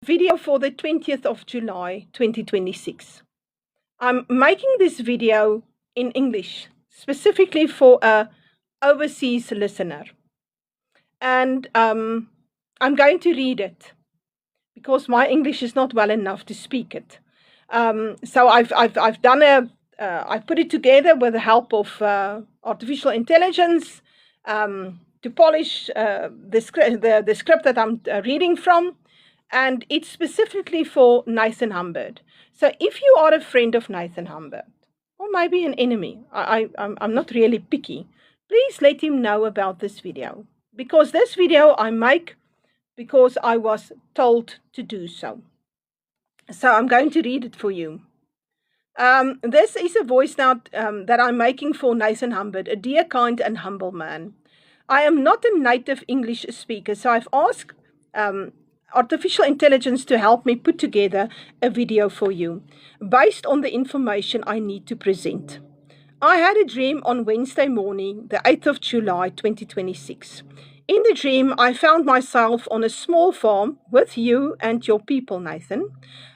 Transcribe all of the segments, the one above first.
Video for the 20th of July 2026. I'm making this video in English specifically for a overseas listener, and I'm going to read it because my English is not well enough to speak it. So I've done I put it together with the help of artificial intelligence to polish the script that I'm reading from. And it's specifically for Nathan Humbert. So if you are a friend of Nathan Humbert, or maybe an enemy, I'm not really picky, please let him know about this video. Because this video I make because I was told to do so. So I'm going to read it for you. This is a voice note that I'm making for Nathan Humbert, a dear, kind, and humble man. I am not a native English speaker, so I've asked artificial intelligence to help me put together a video for you based on the information I need to present. I had a dream on Wednesday morning, the 8th of July 2026. In the dream, I found myself on a small farm with you and your people, Nathan.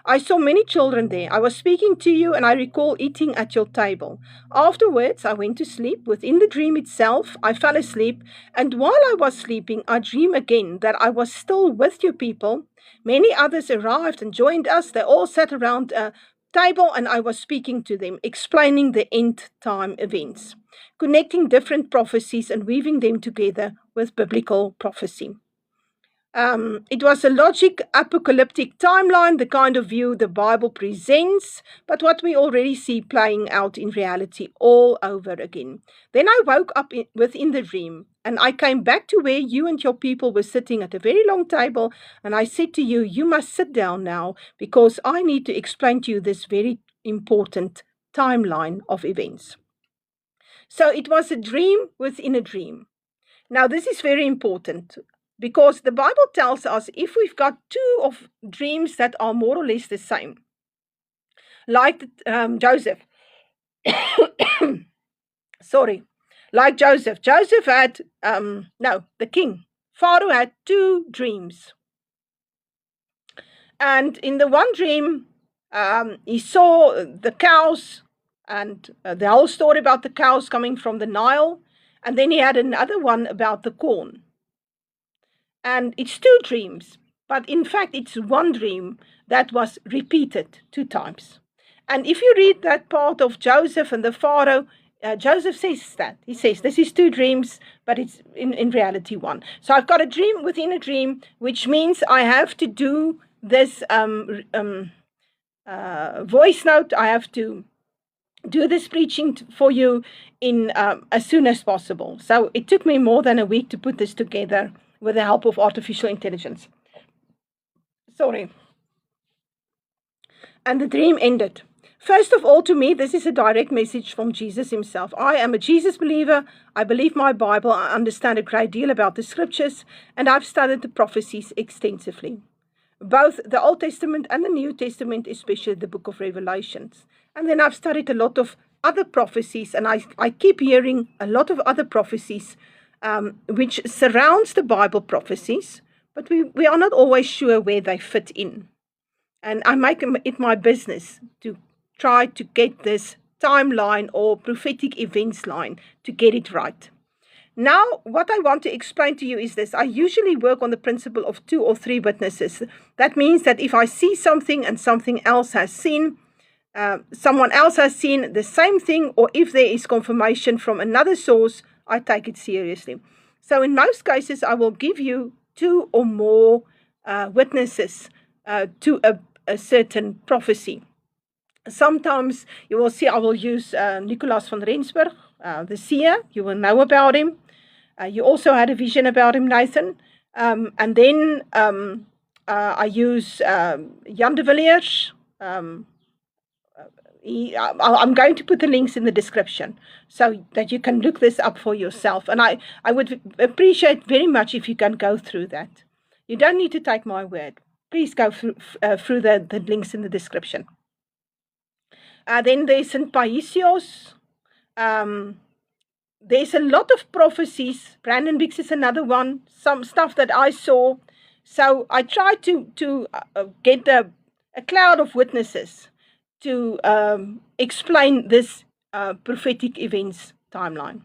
I saw many children there. I was speaking to you and I recall eating at your table. Afterwards, I went to sleep. Within the dream itself, I fell asleep. And while I was sleeping, I dreamed again that I was still with your people. Many others arrived and joined us. They all sat around a table and I was speaking to them, explaining the end time events, connecting different prophecies and weaving them together with biblical prophecy. It was a logic apocalyptic timeline, the kind of view the Bible presents, but what we already see playing out in reality all over again. Then I woke up within the dream, and I came back to where you and your people were sitting at a very long table, and I said to you, you must sit down now, because I need to explain to you this very important timeline of events. So it was a dream within a dream. Now, this is very important because the Bible tells us if we've got two of dreams that are more or less the same, like Joseph. Like Joseph. Joseph had, the king. Pharaoh had two dreams. And in the one dream, he saw the cows and the whole story about the cows coming from the Nile. And then he had another one about the corn. And it's two dreams, but in fact, it's one dream that was repeated two times. And if you read that part of Joseph and the Pharaoh, Joseph says that. He says, this is two dreams, but it's in reality one. So I've got a dream within a dream, which means I have to do this voice note. I have to do this preaching for you in as soon as possible. So it took me more than a week to put this together with the help of artificial intelligence. And the dream ended. First of all, to me, this is a direct message from Jesus himself. I am a Jesus believer. I believe my Bible. I understand a great deal about the scriptures, and I've studied the prophecies extensively. Both the Old Testament and the New Testament, especially the book of Revelations. And then I've studied a lot of other prophecies, and I keep hearing a lot of other prophecies which surrounds the Bible prophecies, but we are not always sure where they fit in. And I make it my business to try to get this timeline or prophetic events line to get it right. Now, what I want to explain to you is this. I usually work on the principle of 2 or 3 witnesses. That means that if I see something and something else has seen, someone else has seen the same thing, or if there is confirmation from another source, I take it seriously. So in most cases, I will give you 2 or more witnesses to a certain prophecy. Sometimes you will see I will use Nicolaas van Rensburg, the seer. You will know about him. You also had a vision about him, Nathan. And then I use Jan de Villiers. I'm going to put the links in the description so that you can look this up for yourself. And I would appreciate very much if you can go through that. You don't need to take my word. Please go through the links in the description. Then there's St. Paisios. There's a lot of prophecies. Brandon Bix is another one. Some stuff that I saw So I tried to get a cloud of witnesses to explain this prophetic events timeline.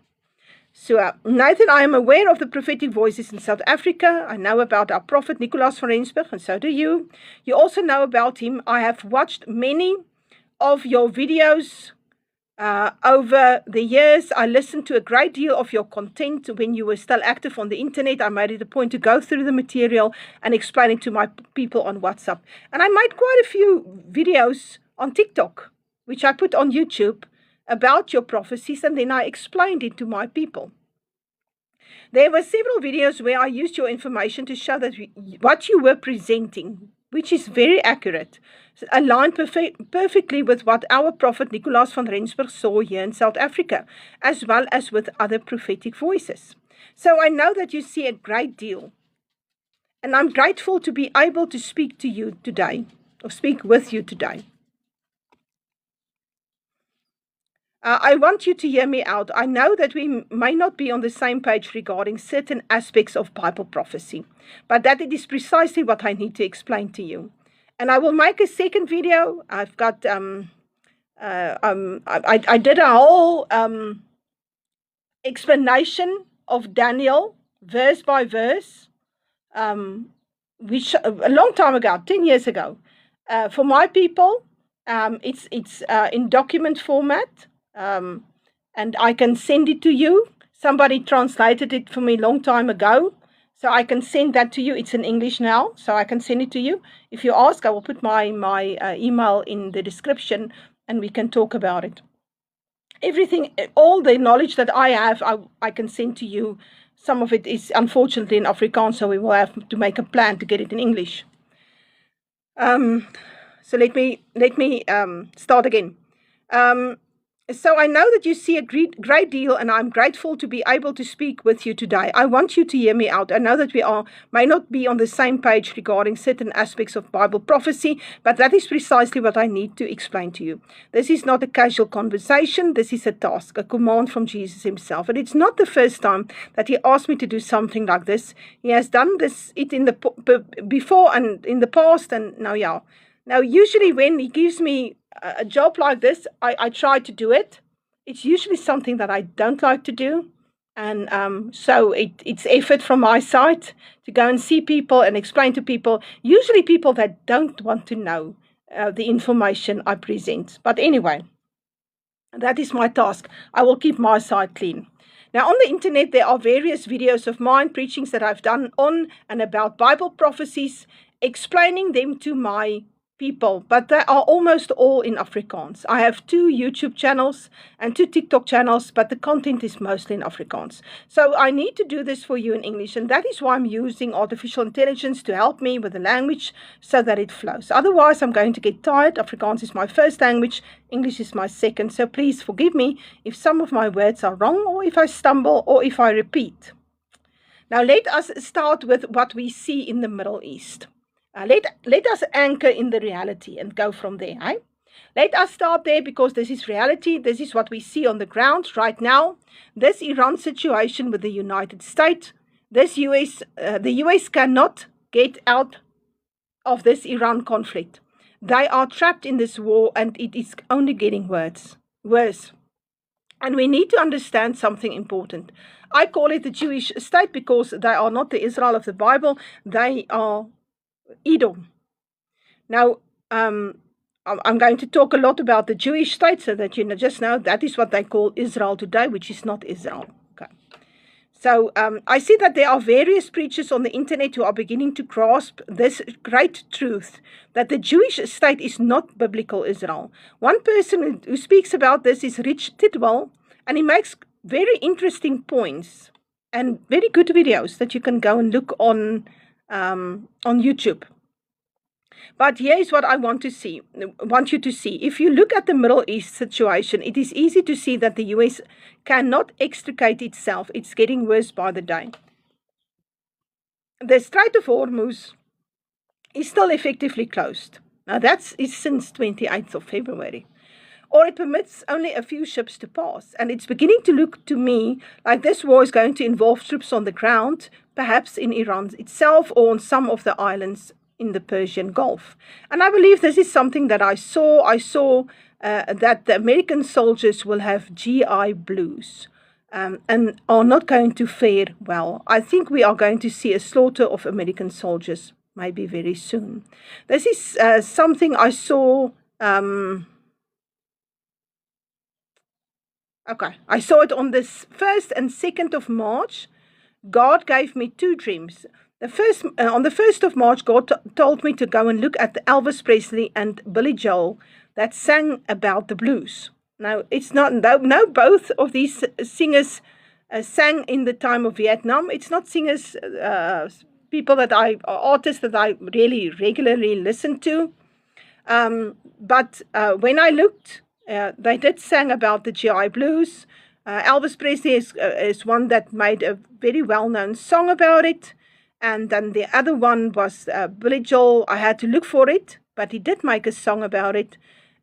So, Nathan, I am aware of the prophetic voices in South Africa. I know about our prophet Nicolaas van Rensburg, and so do you. You also know about him. I have watched many of your videos over the years. I listened to a great deal of your content when you were still active on the internet. I made it a point to go through the material and explain it to my people on WhatsApp. And I made quite a few videos on TikTok, which I put on YouTube, about your prophecies, and then I explained it to my people. There were several videos where I used your information to show that what you were presenting, which is very accurate, aligned perfectly with what our prophet Nicolaas van Rensburg saw here in South Africa, as well as with other prophetic voices. So I know that you see a great deal, and I'm grateful to be able to speak to you today, or speak with you today. I want you to hear me out. I know that we may not be on the same page regarding certain aspects of Bible prophecy, but that it is precisely what I need to explain to you. And I will make a second video. I've got, I did a whole explanation of Daniel, verse by verse, which a long time ago, 10 years ago, for my people. It's in document format. And I can send it to you. Somebody translated it for me a long time ago, so I can send that to you. It's in English now, so I can send it to you. If you ask, I will put my email in the description, and we can talk about it. Everything, all the knowledge that I have, I can send to you. Some of it is unfortunately in Afrikaans, so we will have to make a plan to get it in English. So let me start again. So I know that you see a great deal, and I'm grateful to be able to speak with you today. I want you to hear me out. I know that we may not be on the same page regarding certain aspects of Bible prophecy, but that is precisely what I need to explain to you. This is not a casual conversation. This is a task, a command from Jesus himself. And it's not the first time that he asked me to do something like this. He has done it in before and in the past, and now, yeah. Now, usually when he gives me a job like this, I try to do it. It's usually something that I don't like to do, and so it's effort from my side to go and see people and explain to people, usually people that don't want to know the information I present. But anyway, that is my task. I will keep my side clean. Now, on the internet, there are various videos of mine, preachings that I've done on and about Bible prophecies, explaining them to my people, but they are almost all in Afrikaans. I have 2 YouTube channels and 2 TikTok channels, but the content is mostly in Afrikaans. So I need to do this for you in English, and that is why I'm using artificial intelligence to help me with the language so that it flows. Otherwise, I'm going to get tired. Afrikaans is my first language, English is my second, so please forgive me if some of my words are wrong, or if I stumble, or if I repeat. Now let us start with what we see in the Middle East. Let us anchor in the reality and go from there. Eh? Let us start there, because this is reality. This is what we see on the ground right now. This Iran situation with the United States. The US cannot get out of this Iran conflict. They are trapped in this war, and it is only getting worse. And we need to understand something important. I call it the Jewish state because they are not the Israel of the Bible. They are Edom. Now, I'm going to talk a lot about the Jewish state so that you just know that is what they call Israel today, which is not Israel. Okay. So I see that there are various preachers on the internet who are beginning to grasp this great truth, that the Jewish state is not biblical Israel. One person who speaks about this is Rich Tidwell, and he makes very interesting points and very good videos that you can go and look on YouTube. But here is what I want you to see. If you look at the Middle East situation, it is easy to see that the US cannot extricate itself. It's getting worse by the day. The Strait of Hormuz is still effectively closed. Now that is since 28th of February. Or it permits only a few ships to pass. And it's beginning to look to me like this war is going to involve troops on the ground, perhaps in Iran itself or on some of the islands in the Persian Gulf. And I believe this is something that I saw. I saw that the American soldiers will have GI Blues and are not going to fare well. I think we are going to see a slaughter of American soldiers maybe very soon. This is something I saw. I saw it on this 1st and 2nd of March. God gave me two dreams. On the 1st of March, God told me to go and look at Elvis Presley and Billy Joel that sang about the blues. Now, it's not, no, both of these singers sang in the time of Vietnam. It's not singers, artists that I really regularly listen to. But when I looked, they did sing about the GI Blues. Elvis Presley is one that made a very well-known song about it. And then the other one was Billy Joel. I had to look for it, but he did make a song about it.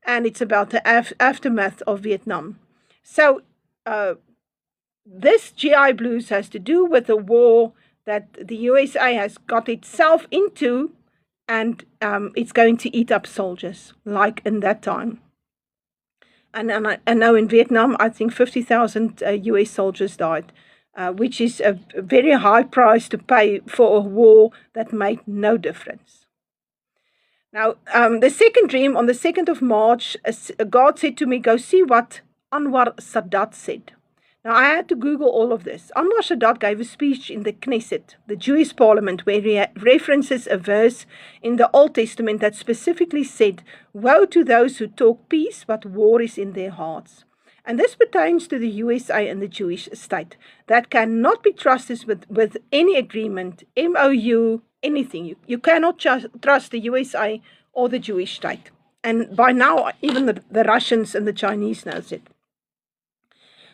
And it's about the aftermath of Vietnam. So this GI Blues has to do with the war that the USA has got itself into, and it's going to eat up soldiers, like in that time. And I know in Vietnam, I think 50,000 US soldiers died, which is a very high price to pay for a war that made no difference. Now, the second dream, on the 2nd of March, God said to me, go see what Anwar Sadat said. Now, I had to Google all of this. Anwar Sadat gave a speech in the Knesset, the Jewish parliament, where he references a verse in the Old Testament that specifically said, woe to those who talk peace, but war is in their hearts. And this pertains to the USA and the Jewish state that cannot be trusted with any agreement, MOU, anything. You cannot trust the USA or the Jewish state. And by now, even the Russians and the Chinese knows it.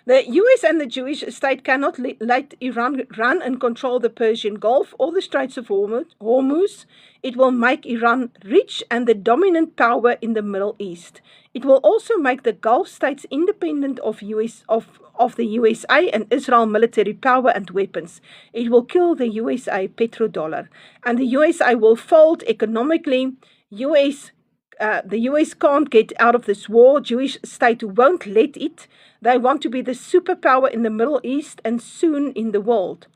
The US and the Jewish state cannot let Iran run and control the Persian Gulf or the Straits of Hormuz. It will make Iran rich and the dominant power in the Middle East. It will also make the Gulf states independent of the USA and Israel military power and weapons. It will kill the USA petrodollar. And the USA will fold economically. The US can't get out of this war. Jewish state won't let it. They want to be the superpower in the Middle East and soon in the world.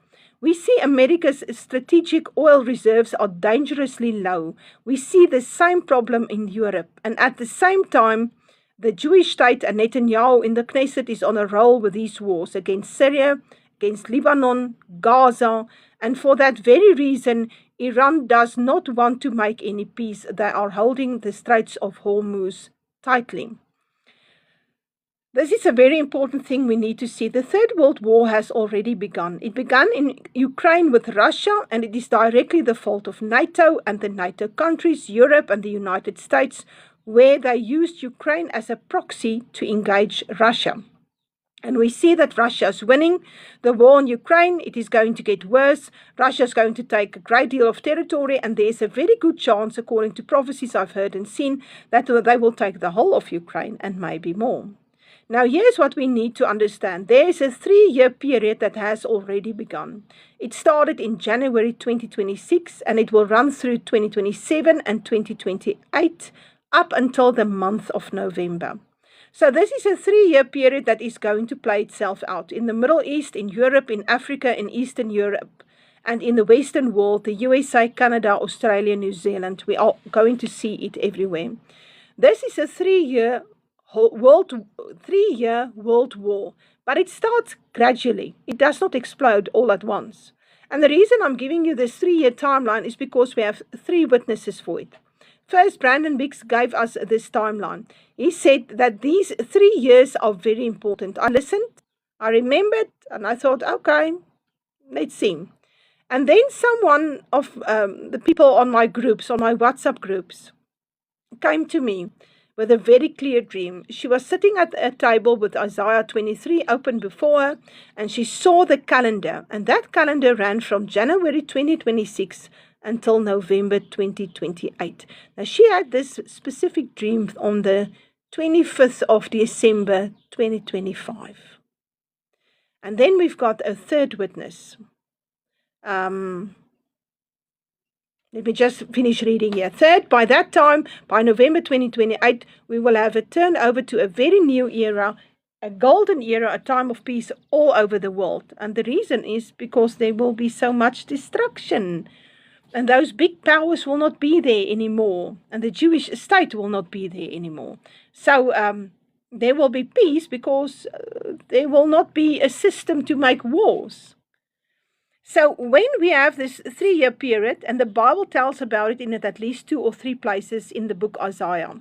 We see America's strategic oil reserves are dangerously low. We see the same problem in Europe. And at the same time, the Jewish state and Netanyahu in the Knesset is on a roll with these wars against Syria, against Lebanon, Gaza, and for that very reason, Iran does not want to make any peace. They are holding the Straits of Hormuz tightly. This is a very important thing we need to see. The Third World War has already begun. It began in Ukraine with Russia, and it is directly the fault of NATO and the NATO countries, Europe and the United States, where they used Ukraine as a proxy to engage Russia. And we see that Russia is winning the war in Ukraine. It is going to get worse. Russia is going to take a great deal of territory, and there is a very good chance, according to prophecies I've heard and seen, that they will take the whole of Ukraine and maybe more. Now, here's what we need to understand. There is a 3-year period that has already begun. It started in January 2026, and it will run through 2027 and 2028, up until the month of November. So this is a 3-year period that is going to play itself out in the Middle East, in Europe, in Africa, in Eastern Europe, and in the Western world, the USA, Canada, Australia, New Zealand. We are going to see it everywhere. This is a 3-year world war, but it starts gradually. It does not explode all at once. And the reason I'm giving you this 3-year timeline is because we have 3 witnesses for it. First, Brandon Biggs gave us this timeline. He said that these 3 years are very important. I listened, I remembered, and I thought, okay, let's see. And then someone of the people on my groups, on my WhatsApp groups, came to me with a very clear dream. She was sitting at a table with Isaiah 23 open before her, and she saw the calendar. And that calendar ran from January 2026 until November 2028. Now, she had this specific dream on the 25th of December 2025. And then we've got a third witness. Let me just finish reading here. Third, by that time, by November 2028, we will have a turnover to a very new era, a golden era, a time of peace all over the world. And the reason is because there will be so much destruction. And those big powers will not be there anymore. And the Jewish state will not be there anymore. So there will be peace because there will not be a system to make wars. So when we have this 3-year period, and the Bible tells about it in at least 2 or 3 places in the book Isaiah.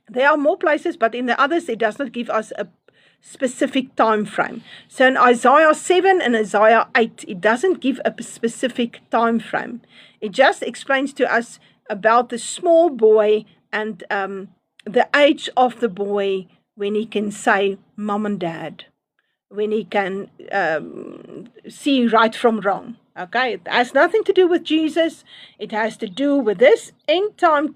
There are more places, but in the others it does not give us a specific time frame. So in Isaiah 7 and Isaiah 8, it doesn't give a specific time frame. It just explains to us about the small boy and the age of the boy when he can say mom and dad, when he can see right from wrong. Okay, it has nothing to do with Jesus. It has to do with this end time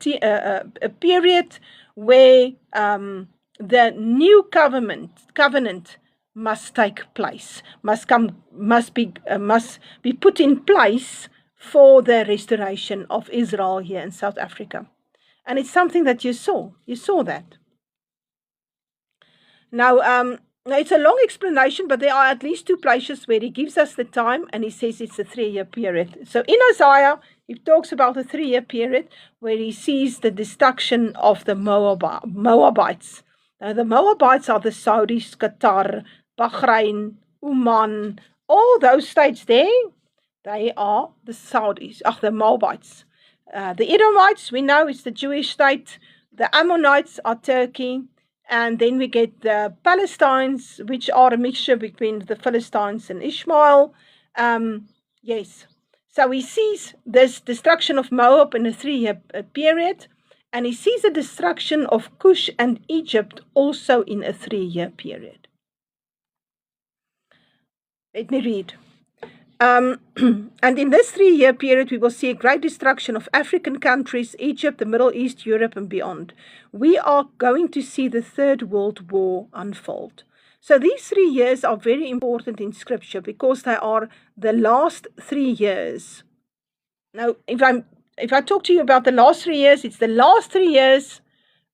period where the new covenant must take place, must be put in place for the restoration of Israel here in South Africa. And it's something that you saw that. Now, it's a long explanation, but there are at least 2 places where he gives us the time and he says it's a 3-year period. So in Isaiah, he talks about a 3-year period where he sees the destruction of the Moabites. Now, the Moabites are the Saudis, Qatar, Bahrain, Oman, all those states there, they are the Saudis, the Moabites. The Edomites, we know, is the Jewish state. The Ammonites are Turkey. And then we get the Palestinians, which are a mixture between the Philistines and Ishmael. Yes. So he sees this destruction of Moab in a 3-year period. And he sees the destruction of Cush and Egypt also in a 3-year period. Let me read. And in this 3-year period, we will see a great destruction of African countries, Egypt, the Middle East, Europe, and beyond. We are going to see the Third World War unfold. So these 3 years are very important in Scripture because they are the last 3 years. Now, if I talk to you about the last 3 years, it's the last 3 years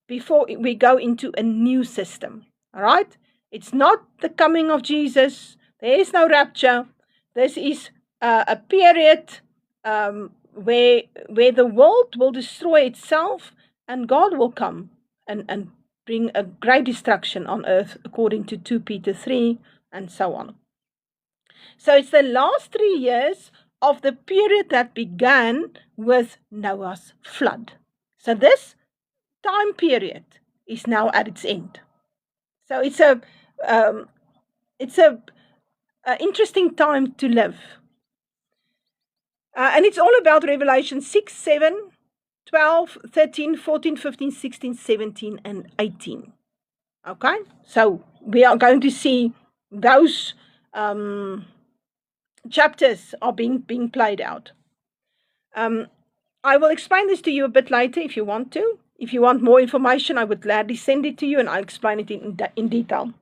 before we go into a new system. All right? It's not the coming of Jesus. There is no rapture. This is a period where the world will destroy itself and God will come and bring a great destruction on earth according to 2 Peter 3 and so on. So it's the last 3 years of the period that began with Noah's flood. So this time period is now at its end. So it's a interesting time to live. And it's all about Revelation 6, 7, 12, 13, 14, 15, 16, 17, and 18. Okay? So we are going to see those chapters are being played out. I will explain this to you a bit later if you want to. If you want more information, I would gladly send it to you and I'll explain it in detail.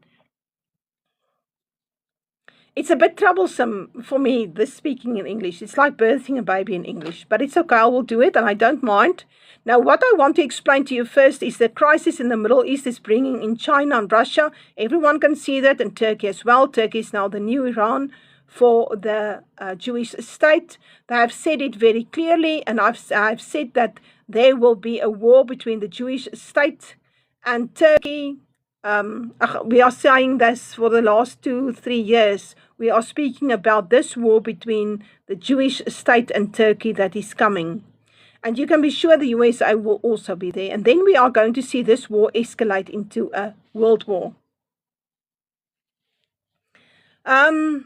It's a bit troublesome for me, this speaking in English. It's like birthing a baby in English, but it's okay. I will do it and I don't mind. Now, what I want to explain to you first is the crisis in the Middle East is bringing in China and Russia. Everyone can see that, and Turkey as well. Turkey is now the new Iran for the Jewish state. They have said it very clearly, and I've said that there will be a war between the Jewish state and Turkey. We are saying this for the last 2-3 years. We are speaking about this war between the Jewish state and Turkey that is coming. And you can be sure the USA will also be there. And then we are going to see this war escalate into a world war. Then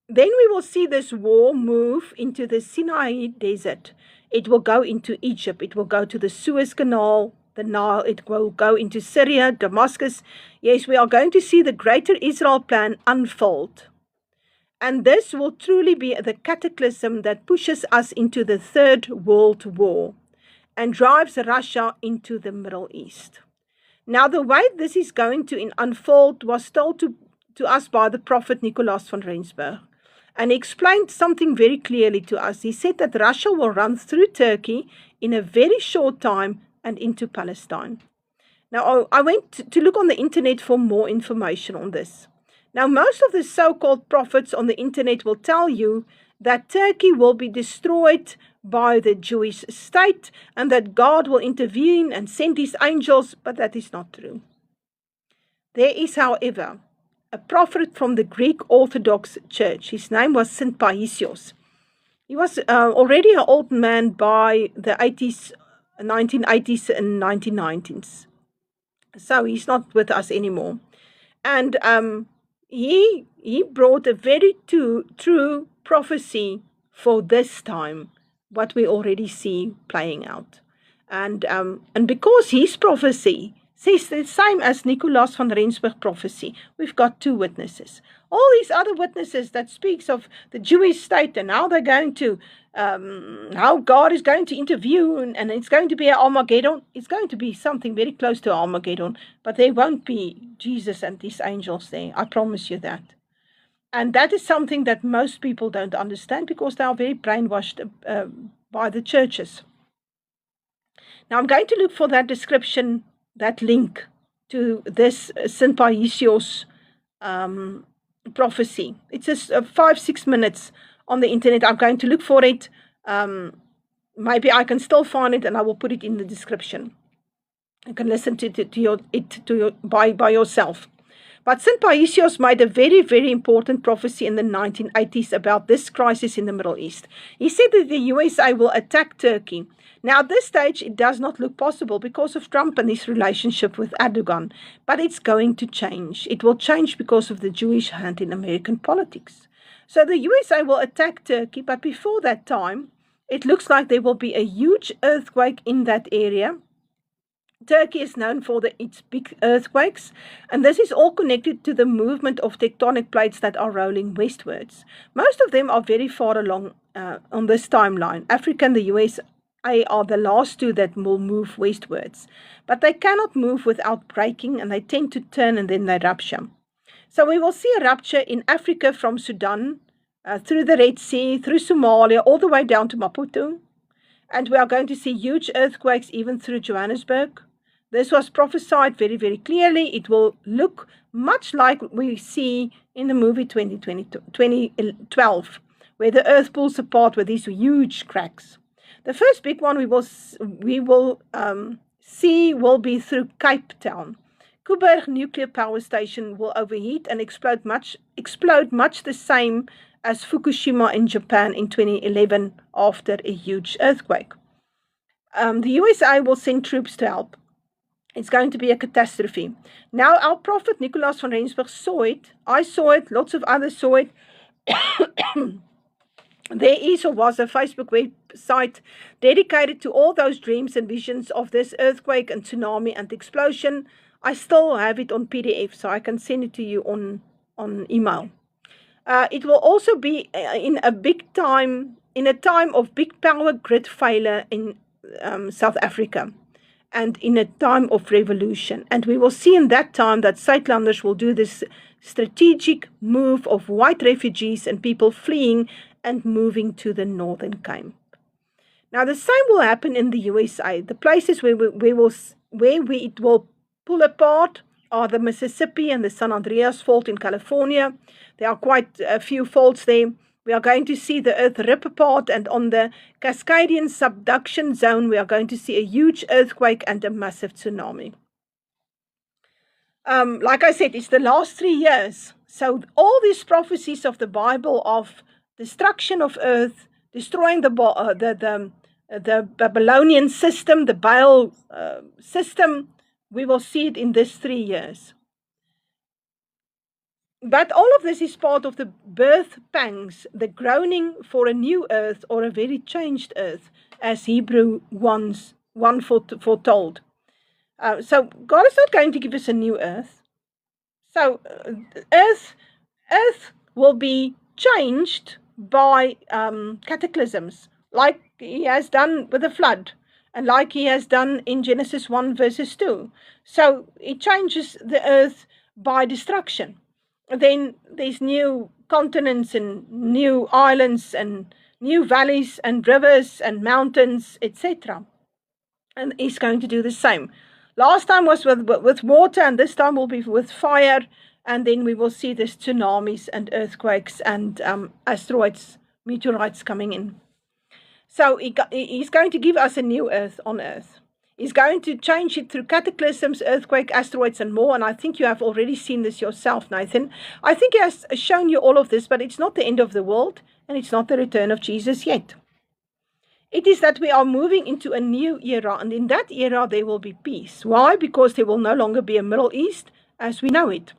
we will see this war move into the Sinai Desert. It will go into Egypt. It will go to the Suez Canal, the Nile. It will go into Syria, Damascus. Yes, we are going to see the greater Israel plan unfold. And this will truly be the cataclysm that pushes us into the Third World War and drives Russia into the Middle East. Now, the way this is going to unfold was told to us by the prophet Nicolaas van Rensburg. And he explained something very clearly to us. He said that Russia will run through Turkey in a very short time and into Palestine. Now, I went to look on the internet for more information on this. Now, most of the so-called prophets on the internet will tell you that Turkey will be destroyed by the Jewish state and that God will intervene and send his angels, but that is not true. There is, however, a prophet from the Greek Orthodox Church. His name was St. Paisios. He was already an old man by the 1980s and 1990s. So he's not with us anymore. And he brought a very true prophecy for this time, what we already see playing out. And because his prophecy says the same as Nicolaas van Rensburg prophecy, we've got two witnesses. All these other witnesses that speaks of the Jewish state and how they're going to, how God is going to intervene and it's going to be an Armageddon. It's going to be something very close to Armageddon, but there won't be Jesus and these angels there. I promise you that. And that is something that most people don't understand because they are very brainwashed by the churches. Now I'm going to look for that description, that link to this St. Paisios prophecy. It's just 5-6 minutes on the internet. I'm going to look for it. Maybe I can still find it and I will put it in the description. You can listen to it by yourself. But St. Paisios made a very, very important prophecy in the 1980s about this crisis in the Middle East. He said that the USA will attack Turkey. Now, at this stage, it does not look possible because of Trump and his relationship with Erdogan. But it's going to change. It will change because of the Jewish hand in American politics. So the USA will attack Turkey, but before that time, it looks like there will be a huge earthquake in that area. Turkey is known for its big earthquakes, and this is all connected to the movement of tectonic plates that are rolling westwards. Most of them are very far along on this timeline. Africa and the USA are the last two that will move westwards, but they cannot move without breaking, and they tend to turn and then they rupture. So we will see a rupture in Africa from Sudan, through the Red Sea, through Somalia, all the way down to Maputo, and we are going to see huge earthquakes even through Johannesburg. This was prophesied very, very clearly. It will look much like we see in the movie 2012, where the earth pulls apart with these huge cracks. The first big one we will see will be through Cape Town. Koeberg nuclear power station will overheat and explode much the same as Fukushima in Japan in 2011 after a huge earthquake. The USA will send troops to help. It's going to be a catastrophe. Now, our prophet Nicolaas van Rensburg saw it. I saw it. Lots of others saw it. There is or was a Facebook website dedicated to all those dreams and visions of this earthquake and tsunami and explosion. I still have it on PDF, so I can send it to you on email. It will also be in a time of big power grid failure in South Africa, and in a time of revolution. And we will see in that time that Suidlanders will do this strategic move of white refugees and people fleeing and moving to the Northern Cape. Now, the same will happen in the USA. The places where it will pull apart are the Mississippi and the San Andreas Fault in California. There are quite a few faults there. We are going to see the earth rip apart, and on the Cascadian subduction zone, we are going to see a huge earthquake and a massive tsunami. Like I said, it's the last 3 years. So all these prophecies of the Bible of destruction of earth, destroying the Babylonian system, the Baal system, we will see it in this 3 years. But all of this is part of the birth pangs, the groaning for a new earth or a very changed earth, as Hebrew 1 foretold. So God is not going to give us a new earth. So earth will be changed by cataclysms, like he has done with the flood, and like he has done in Genesis 1 verses 2. So it changes the earth by destruction. Then there's new continents and new islands and new valleys and rivers and mountains, etc. And he's going to do the same. Last time was with water, and this time will be with fire, and then we will see the tsunamis and earthquakes and asteroids, meteorites coming in. So he's going to give us a new earth on earth. He's going to change it through cataclysms, earthquake, asteroids, and more. And I think you have already seen this yourself, Nathan. I think he has shown you all of this, but it's not the end of the world, and it's not the return of Jesus yet. It is that we are moving into a new era, and in that era there will be peace. Why? Because there will no longer be a Middle East as we know it.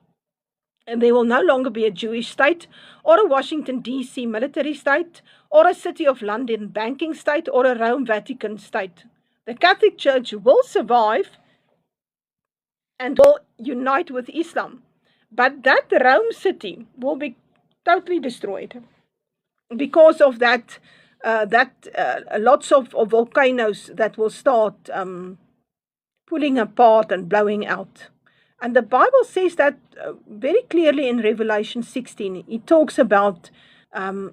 And there will no longer be a Jewish state, or a Washington, D.C. military state, or a City of London banking state, or a Rome Vatican state. The Catholic Church will survive and will unite with Islam. But that Rome city will be totally destroyed because of that. Lots of volcanoes that will start pulling apart and blowing out. And the Bible says that very clearly in Revelation 16. It talks about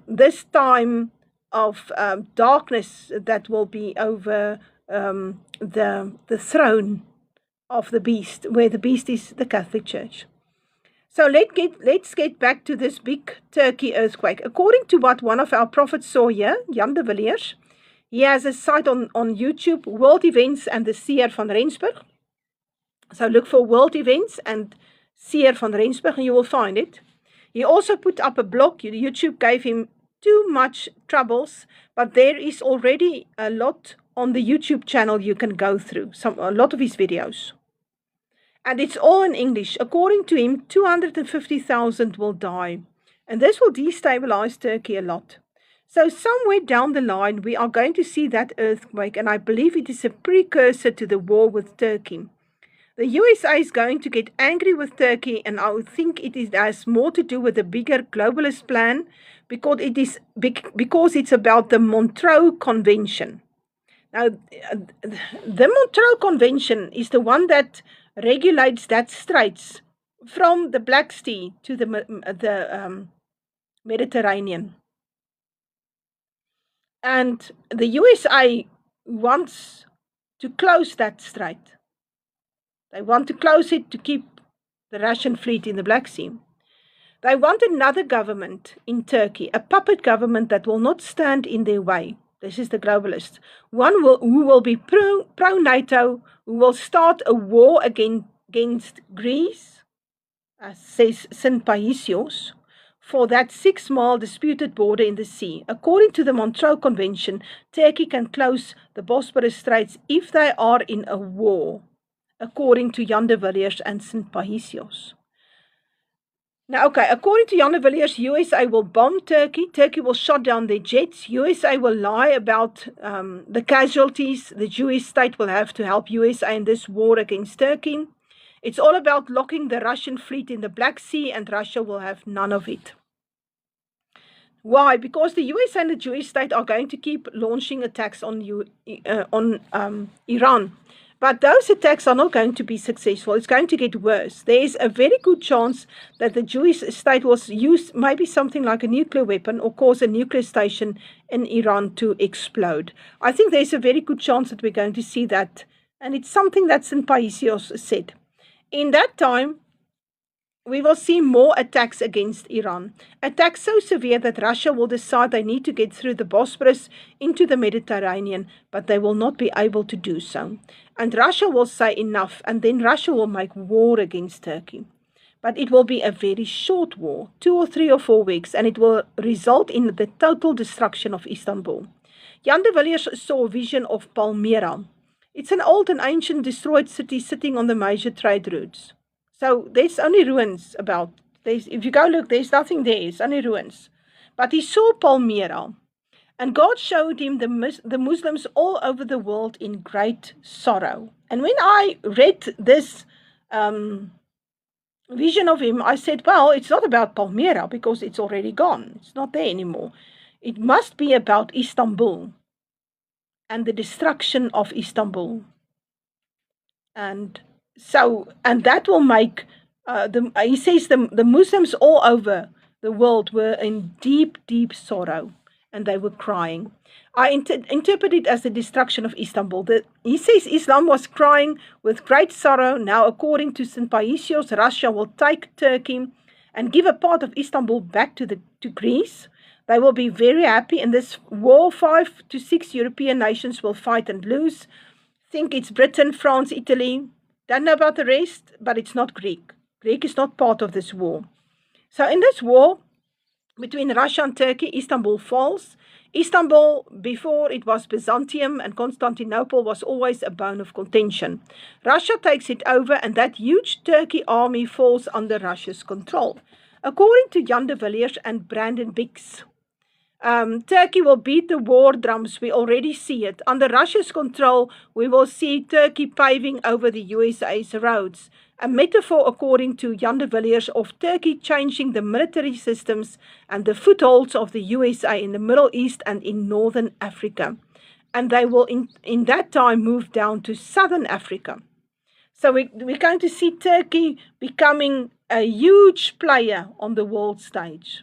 this time of darkness that will be over the throne of the beast, where the beast is the Catholic Church. So let's get back to this big Turkey earthquake. According to what one of our prophets saw here, Jan de Villiers, he has a site on YouTube, World Events and the Seer van Rensburg. So look for World Events and Seer van Rensburg and you will find it. He also put up a blog. YouTube gave him too much troubles, but there is already a lot on the YouTube channel you can go through, a lot of his videos. And it's all in English. According to him, 250,000 will die. And this will destabilize Turkey a lot. So somewhere down the line, we are going to see that earthquake. And I believe it is a precursor to the war with Turkey. The USA is going to get angry with Turkey. And I would think it has more to do with the bigger globalist plan. Because it's about the Montreux Convention. Now, the Montreux Convention is the one that regulates that straits from the Black Sea to the Mediterranean. And the USA wants to close that strait. They want to close it to keep the Russian fleet in the Black Sea. They want another government in Turkey, a puppet government that will not stand in their way. This is the globalists. One who will be pro-NATO, who will start a war against Greece, as says St. Paisios, for that 6-mile disputed border in the sea. According to the Montreux Convention, Turkey can close the Bosporus Straits if they are in a war, according to Jan de Villiers and St. Paisios. Now, okay, according to Jan de Villiers, USA will bomb Turkey. Turkey will shut down their jets. USA will lie about the casualties the Jewish state will have to help USA in this war against Turkey. It's all about locking the Russian fleet in the Black Sea, and Russia will have none of it. Why? Because the USA and the Jewish state are going to keep launching attacks on Iran. But those attacks are not going to be successful. It's going to get worse. There is a very good chance that the Jewish state will use maybe something like a nuclear weapon or cause a nuclear station in Iran to explode. I think there's a very good chance that we're going to see that. And it's something that St. Paisios said. In that time, we will see more attacks against Iran. Attacks so severe that Russia will decide they need to get through the Bosporus into the Mediterranean, but they will not be able to do so. And Russia will say enough, and then Russia will make war against Turkey. But it will be a very short war, 2 or 3 or 4 weeks, and it will result in the total destruction of Istanbul. Jan de Villiers saw a vision of Palmyra. It's an old and ancient destroyed city sitting on the major trade routes. So there's only ruins about. If you go look, there's nothing there. It's only ruins. But he saw Palmyra. And God showed him the Muslims all over the world in great sorrow. And when I read this vision of him, I said, well, it's not about Palmyra because it's already gone. It's not there anymore. It must be about Istanbul and the destruction of Istanbul. And that will make, he says, the Muslims all over the world were in deep, deep sorrow, and they were crying. I interpret it as the destruction of Istanbul. He says Islam was crying with great sorrow. Now, according to St. Paisios, Russia will take Turkey and give a part of Istanbul back to Greece. They will be very happy. In this war, 5 to 6 European nations will fight and lose. Think it's Britain, France, Italy. Don't know about the rest, but it's not Greek. Greek is not part of this war. So in this war between Russia and Turkey, Istanbul falls. Istanbul, before it was Byzantium, and Constantinople was always a bone of contention. Russia takes it over, and that huge Turkey army falls under Russia's control. According to Jan de Villiers and Brandon Biggs, Turkey will beat the war drums. We already see it. Under Russia's control, we will see Turkey paving over the USA's roads. A metaphor, according to Jan de Villiers, of Turkey changing the military systems and the footholds of the USA in the Middle East and in Northern Africa. And they will, in that time, move down to Southern Africa. So we're going to see Turkey becoming a huge player on the world stage.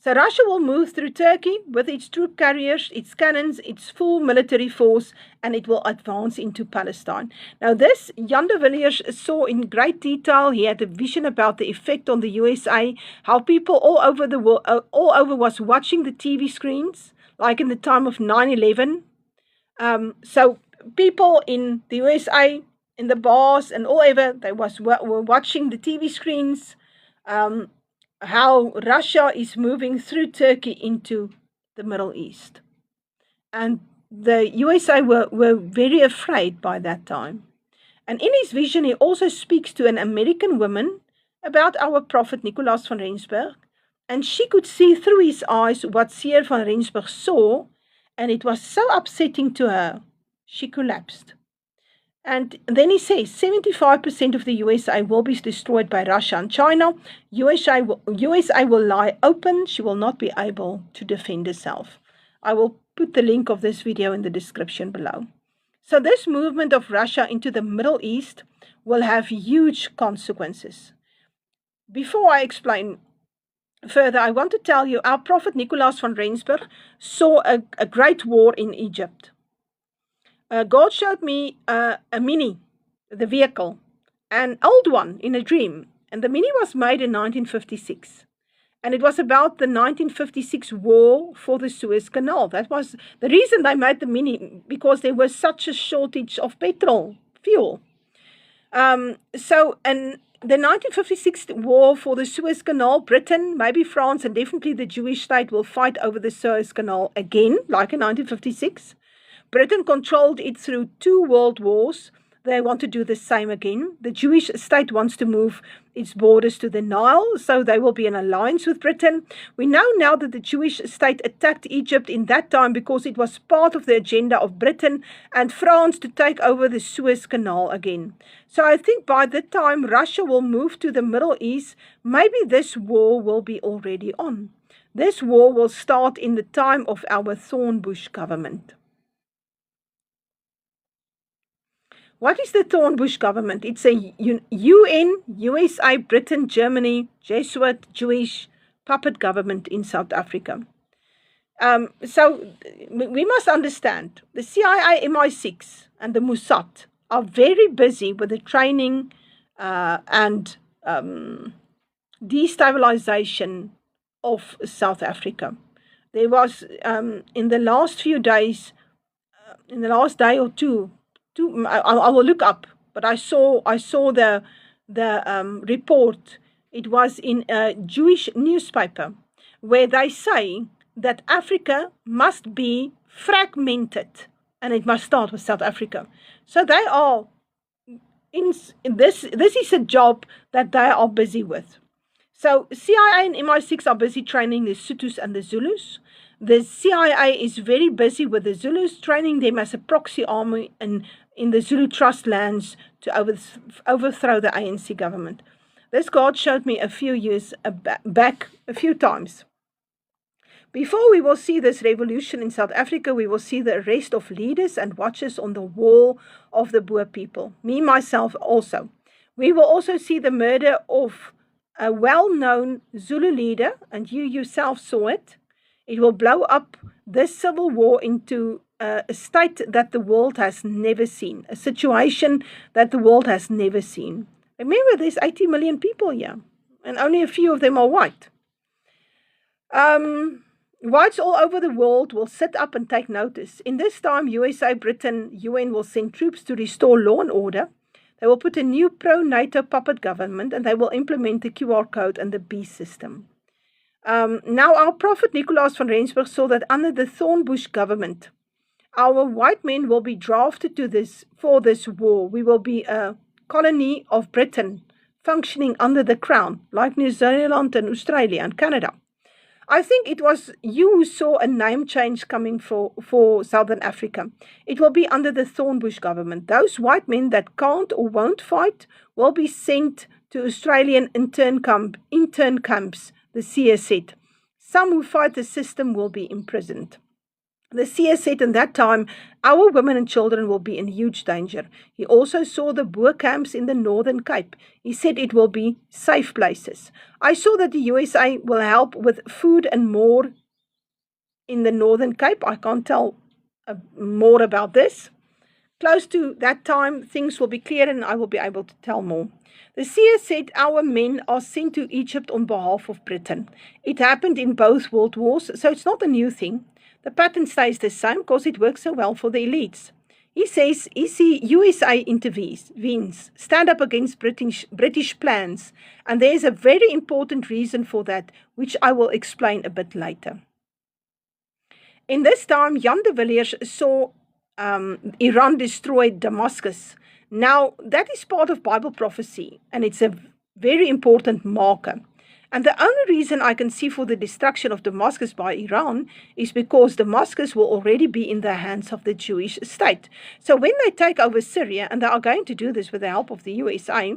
So Russia will move through Turkey with its troop carriers, its cannons, its full military force, and it will advance into Palestine. Now this, Jan de Villiers saw in great detail. He had a vision about the effect on the USA, how people all over the world, all over was watching the TV screens, like in the time of 9/11. So people in the USA, in the bars and all over, they were watching the TV screens, how Russia is moving through Turkey into the Middle East. And the USA were very afraid by that time. And in his vision, he also speaks to an American woman about our prophet Nicolaas van Rensburg. And she could see through his eyes what Sieur van Rensburg saw, and it was so upsetting to her, she collapsed. And then he says 75% of the USA will be destroyed by Russia and China. USA will lie open. She will not be able to defend herself. I will put the link of this video in the description below. So this movement of Russia into the Middle East will have huge consequences. Before I explain further, I want to tell you our prophet Nicolaas van Rensburg saw a great war in Egypt. God showed me a Mini, the vehicle, an old one in a dream. And the Mini was made in 1956. And it was about the 1956 war for the Suez Canal. That was the reason they made the Mini, because there was such a shortage of petrol, fuel. And the 1956 war for the Suez Canal, Britain, maybe France, and definitely the Jewish state will fight over the Suez Canal again, like in 1956. Britain controlled it through 2 world wars. They want to do the same again. The Jewish state wants to move its borders to the Nile, so they will be in alliance with Britain. We know now that the Jewish state attacked Egypt in that time because it was part of the agenda of Britain and France to take over the Suez Canal again. So I think by the time Russia will move to the Middle East, maybe this war will be already on. This war will start in the time of our Thornbush government. What is the Thornbush government? It's a UN, USA, Britain, Germany, Jesuit, Jewish puppet government in South Africa. So we must understand the CIA, MI6 and the Mossad are very busy with the training and destabilization of South Africa. There was in the last few days, in the last day or two, I will look up, but I saw the report. It was in a Jewish newspaper where they say that Africa must be fragmented and it must start with South Africa. So they are in this is a job that they are busy with. So CIA and MI6 are busy training the Sotho's and the Zulus. The CIA is very busy with the Zulus, training them as a proxy army in the Zulu Trust lands to overthrow the ANC government. This God showed me a few years back, a few times. Before we will see this revolution in South Africa, we will see the arrest of leaders and watchers on the wall of the Boer people. Me, myself also. We will also see the murder of a well-known Zulu leader, and you yourself saw it. It will blow up this civil war into a state that the world has never seen, a situation that the world has never seen. Remember, there's 80 million people here, and only a few of them are white. Whites all over the world will sit up and take notice. In this time, USA, Britain, UN will send troops to restore law and order. They will put a new pro-NATO puppet government, and they will implement the QR code and the B system. Now, our prophet Nicolaas van Rensburg saw that under the Thornbush government, our white men will be drafted for this war. We will be a colony of Britain, functioning under the crown, like New Zealand and Australia and Canada. I think it was you who saw a name change coming for Southern Africa. It will be under the Thornbush government. Those white men that can't or won't fight will be sent to Australian intern camps, the CS said. Some who fight the system will be imprisoned. The CS said in that time, our women and children will be in huge danger. He also saw the Boer camps in the Northern Cape. He said it will be safe places. I saw that the USA will help with food and more in the Northern Cape. I can't tell more about this. Close to that time, things will be clear and I will be able to tell more. The CS said our men are sent to Egypt on behalf of Britain. It happened in both world wars, so it's not a new thing. The pattern stays the same because it works so well for the elites. He says USA intervenes, stand up against British plans, and there is a very important reason for that, which I will explain a bit later. In this time, Jan de Villiers saw Iran destroy Damascus. Now, that is part of Bible prophecy, and it's a very important marker. And the only reason I can see for the destruction of Damascus by Iran is because Damascus will already be in the hands of the Jewish state. So when they take over Syria, and they are going to do this with the help of the USA,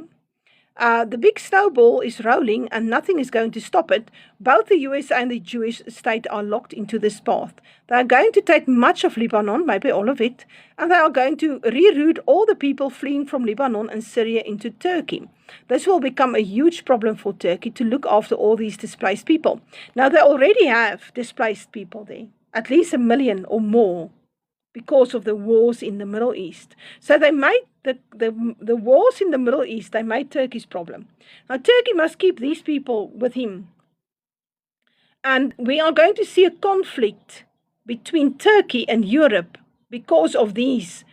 the big snowball is rolling and nothing is going to stop it. Both the USA and the Jewish state are locked into this path. They are going to take much of Lebanon, maybe all of it, and they are going to reroute all the people fleeing from Lebanon and Syria into Turkey. This will become a huge problem for Turkey to look after all these displaced people. Now, they already have displaced people there, at least 1 million or more, because of the wars in the Middle East. So they made the wars in the Middle East, they made Turkey's problem. Now, Turkey must keep these people with him. And we are going to see a conflict between Turkey and Europe because of these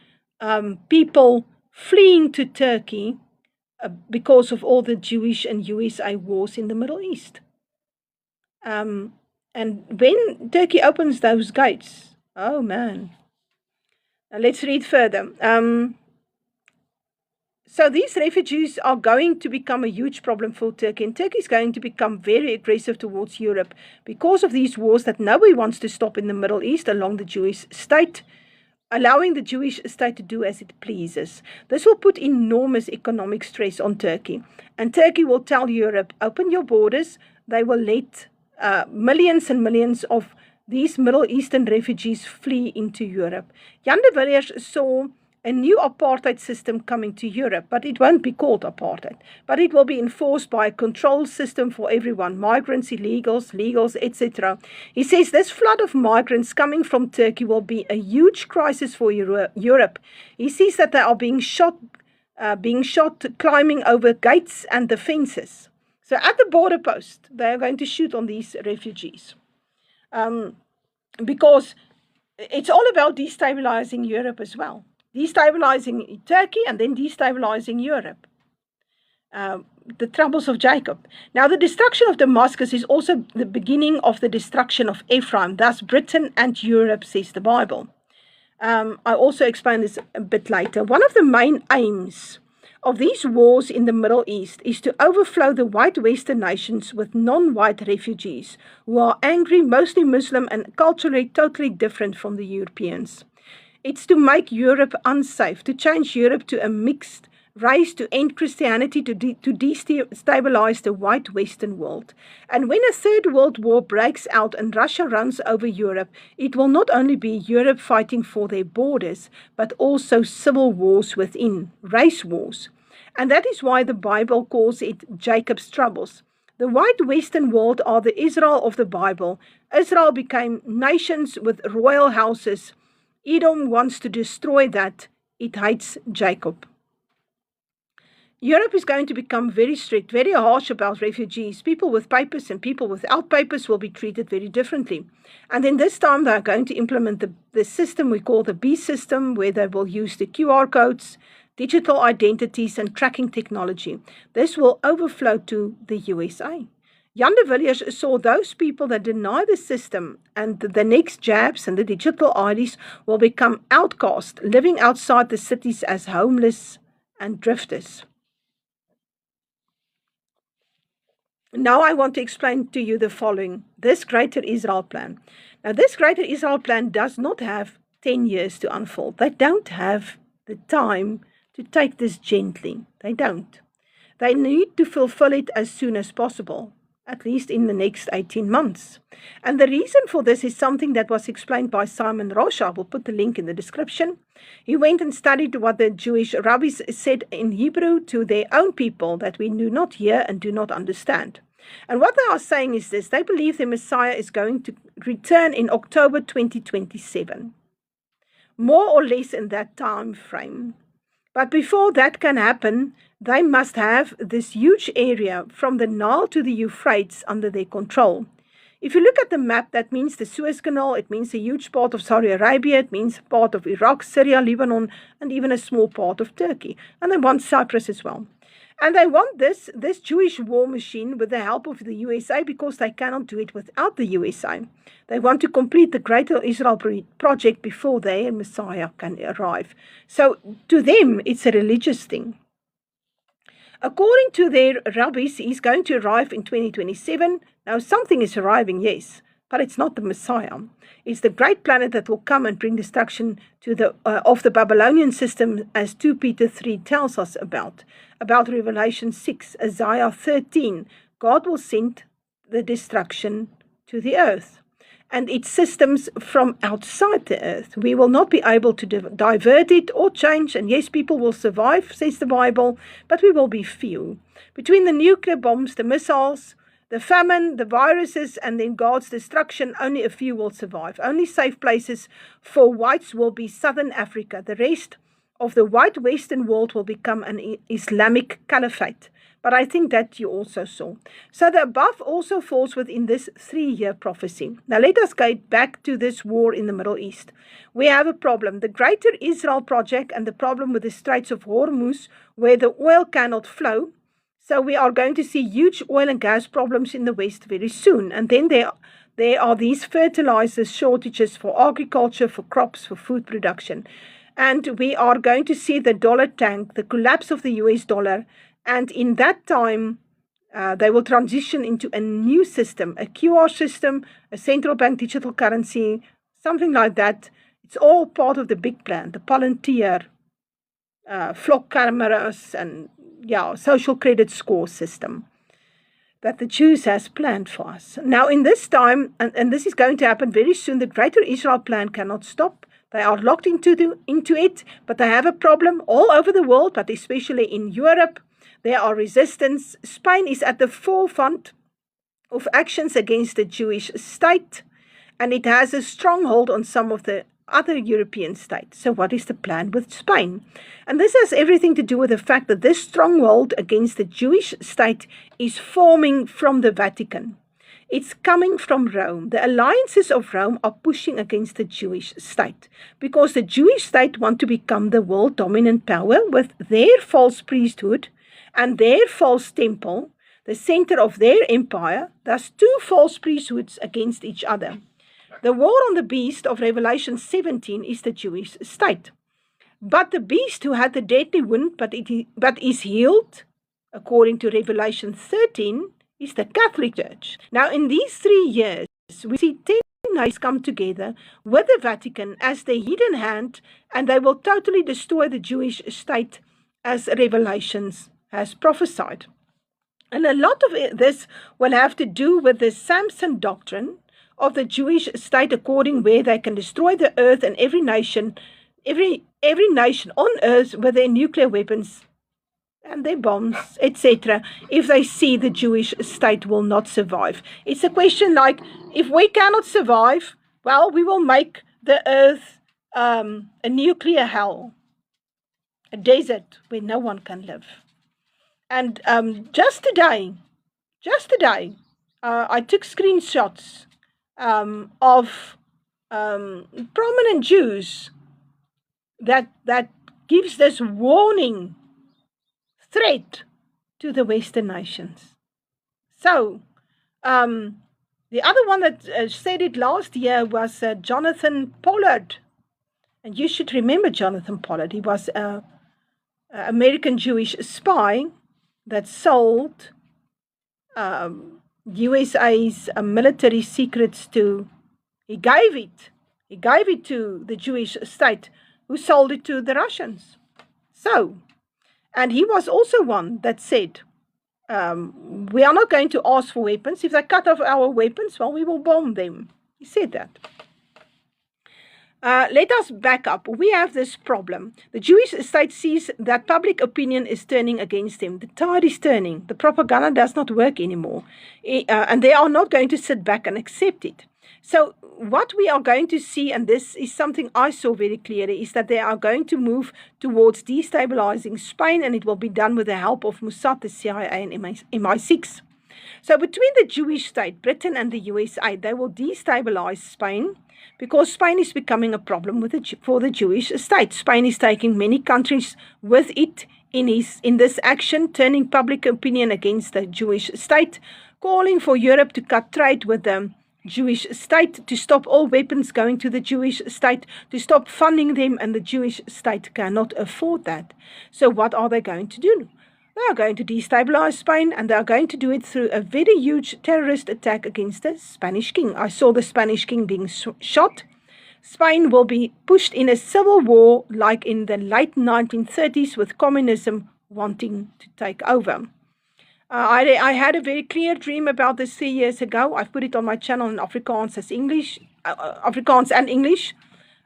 people fleeing to Turkey because of all the Jewish and USA wars in the Middle East. And when Turkey opens those gates, oh man. Now let's read further. So these refugees are going to become a huge problem for Turkey, and Turkey is going to become very aggressive towards Europe because of these wars that nobody wants to stop in the Middle East along the Jewish state, allowing the Jewish state to do as it pleases. This will put enormous economic stress on Turkey, and Turkey will tell Europe, open your borders. They will let millions and millions of these Middle Eastern refugees flee into Europe. Jan de Villiers saw a new apartheid system coming to Europe, but it won't be called apartheid. But it will be enforced by a control system for everyone, migrants, illegals, legals, etc. He says this flood of migrants coming from Turkey will be a huge crisis for Europe. He sees that they are being shot climbing over gates and the fences. So at the border post, they are going to shoot on these refugees. Because it's all about destabilizing Europe as well. Destabilizing Turkey and then destabilizing Europe. The troubles of Jacob. Now, the destruction of Damascus is also the beginning of the destruction of Ephraim, thus Britain and Europe, says the Bible. I also explain this a bit later. One of the main aims of these wars in the Middle East is to overflow the white Western nations with non-white refugees who are angry, mostly Muslim, and culturally totally different from the Europeans. It's to make Europe unsafe, to change Europe to a mixed race, to end Christianity, to destabilize the white Western world. And when a third world war breaks out and Russia runs over Europe, it will not only be Europe fighting for their borders, but also civil wars within, race wars. And that is why the Bible calls it Jacob's troubles. The white Western world are the Israel of the Bible. Israel became nations with royal houses. Edom wants to destroy that. It hates Jacob. Europe is going to become very strict, very harsh about refugees. People with papers and people without papers will be treated very differently. And then this time they are going to implement the system we call the B system, where they will use the QR codes, digital identities and tracking technology. This will overflow to the USA. Jan de Villiers saw those people that deny the system and the next jabs and the digital IDs will become outcast, living outside the cities as homeless and drifters. Now I want to explain to you the following. This Greater Israel Plan. Now this Greater Israel Plan does not have 10 years to unfold. They don't have the time to take this gently. They don't. They need to fulfill it as soon as possible, at least in the next 18 months. And the reason for this is something that was explained by Simon Rosh. I will put the link in the description. He went and studied what the Jewish rabbis said in Hebrew to their own people that we do not hear and do not understand. And what they are saying is this: they believe the Messiah is going to return in October 2027, more or less in that time frame. But before that can happen, they must have this huge area from the Nile to the Euphrates under their control. If you look at the map, that means the Suez Canal, it means a huge part of Saudi Arabia, it means part of Iraq, Syria, Lebanon, and even a small part of Turkey. And they want Cyprus as well. And they want this Jewish war machine with the help of the USA because they cannot do it without the USA. They want to complete the Greater Israel project before their Messiah can arrive. So to them, it's a religious thing. According to their rabbis, he's going to arrive in 2027. Now, something is arriving, yes, but it's not the Messiah. It's the great planet that will come and bring destruction to of the Babylonian system, as 2 Peter 3 tells us about Revelation 6, Isaiah 13. God will send the destruction to the earth and its systems from outside the earth. We will not be able to divert it or change. And yes, people will survive, says the Bible, but we will be few. Between the nuclear bombs, the missiles, the famine, the viruses, and then God's destruction, only a few will survive. Only safe places for whites will be Southern Africa. The rest of the white Western world will become an Islamic caliphate. But I think that you also saw. So the above also falls within this 3-year prophecy. Now let us go back to this war in the Middle East. We have a problem. The Greater Israel Project and the problem with the Straits of Hormuz, where the oil cannot flow. So we are going to see huge oil and gas problems in the West very soon. And then there are these fertilizers shortages for agriculture, for crops, for food production. And we are going to see the dollar tank, the collapse of the US dollar. And in that time, they will transition into a new system, a QR system, a central bank digital currency, something like that. It's all part of the big plan, the Palantir, flock cameras, and social credit score system that the Jews has planned for us. Now, in this time, and this is going to happen very soon, the Greater Israel Plan cannot stop. They are locked into it, but they have a problem all over the world, but especially in Europe. There are resistance. Spain is at the forefront of actions against the Jewish state, and it has a stronghold on some of the other European states. So what is the plan with Spain? And this has everything to do with the fact that this stronghold against the Jewish state is forming from the Vatican. It's coming from Rome. The alliances of Rome are pushing against the Jewish state because the Jewish state want to become the world dominant power with their false priesthood and their false temple, the center of their empire. Thus 2 false priesthoods against each other. The war on the beast of Revelation 17 is the Jewish state. But the beast who had the deadly wound but is healed, according to Revelation 13, is the Catholic Church. Now, in these 3 years, we see 10 nations come together with the Vatican as the hidden hand, and they will totally destroy the Jewish state as Revelations has prophesied. And a lot of this will have to do with the Samson doctrine of the Jewish state, according where they can destroy the earth and every nation on earth with their nuclear weapons and their bombs, etc., if they see the Jewish state will not survive. It's a question like, if we cannot survive, well, we will make the earth a nuclear hell, a desert where no one can live. And just today, I took screenshots of prominent Jews that gives this warning threat to the Western nations. So, the other one that said it last year was Jonathan Pollard. And you should remember Jonathan Pollard. He was an American Jewish spy that sold USA's military secrets to, he gave it to the Jewish state, who sold it to the Russians. So, and he was also one that said, we are not going to ask for weapons. If they cut off our weapons, well, we will bomb them. He said that. Let us back up. We have this problem. The Jewish state sees that public opinion is turning against them. The tide is turning. The propaganda does not work anymore. And they are not going to sit back and accept it. So what we are going to see, and this is something I saw very clearly, is that they are going to move towards destabilizing Spain, and it will be done with the help of Mossad, the CIA, and MI6. So between the Jewish state, Britain, and the USA, they will destabilize Spain, because Spain is becoming a problem for the Jewish state. Spain is taking many countries with it in this action, turning public opinion against the Jewish state, calling for Europe to cut trade with the Jewish state, to stop all weapons going to the Jewish state, to stop funding them, and the Jewish state cannot afford that. So what are they going to do? They are going to destabilize Spain, and they are going to do it through a very huge terrorist attack against the Spanish king. I saw the Spanish king being shot. Spain will be pushed in a civil war like in the late 1930s, with communism wanting to take over. I had a very clear dream about this 3 years ago. I've put it on my channel in Afrikaans and English,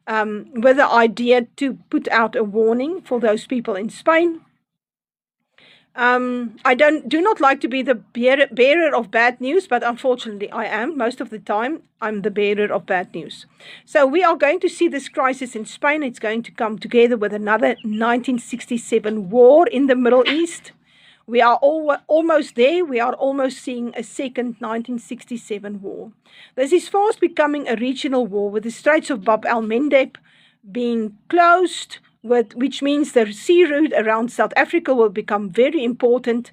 with the idea to put out a warning for those people in Spain. I do not like to be the bearer of bad news, but unfortunately I am. Most of the time, I'm the bearer of bad news. So we are going to see this crisis in Spain. It's going to come together with another 1967 war in the Middle East. We are almost there. We are almost seeing a second 1967 war. This is fast becoming a regional war, with the Straits of Bab el-Mandeb being closed, which means the sea route around South Africa will become very important.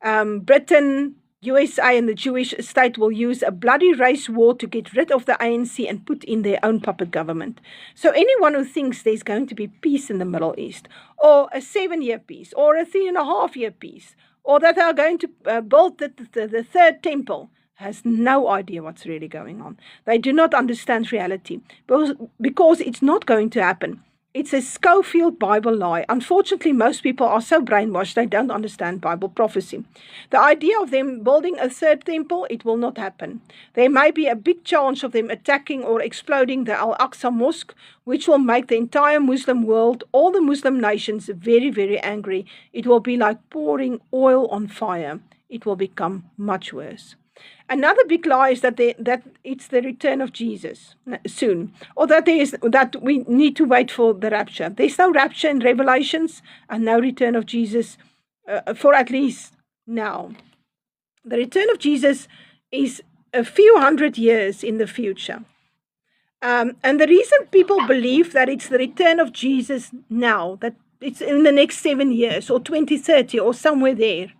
Britain, USA, and the Jewish state will use a bloody race war to get rid of the ANC and put in their own puppet government. So anyone who thinks there's going to be peace in the Middle East, or a 7-year peace, or a 3.5-year peace, or that they are going to build the third temple, has no idea what's really going on. They do not understand reality, because it's not going to happen. It's a Schofield Bible lie. Unfortunately, most people are so brainwashed they don't understand Bible prophecy. The idea of them building a third temple, it will not happen. There may be a big chance of them attacking or exploding the Al-Aqsa Mosque, which will make the entire Muslim world, all the Muslim nations, very, very angry. It will be like pouring oil on fire. It will become much worse. Another big lie is that it's the return of Jesus soon, or that we need to wait for the rapture. There's no rapture in Revelations, and no return of Jesus for at least now. The return of Jesus is a few hundred years in the future. And the reason people believe that it's the return of Jesus now, that it's in the next 7 years or 2030 or somewhere there,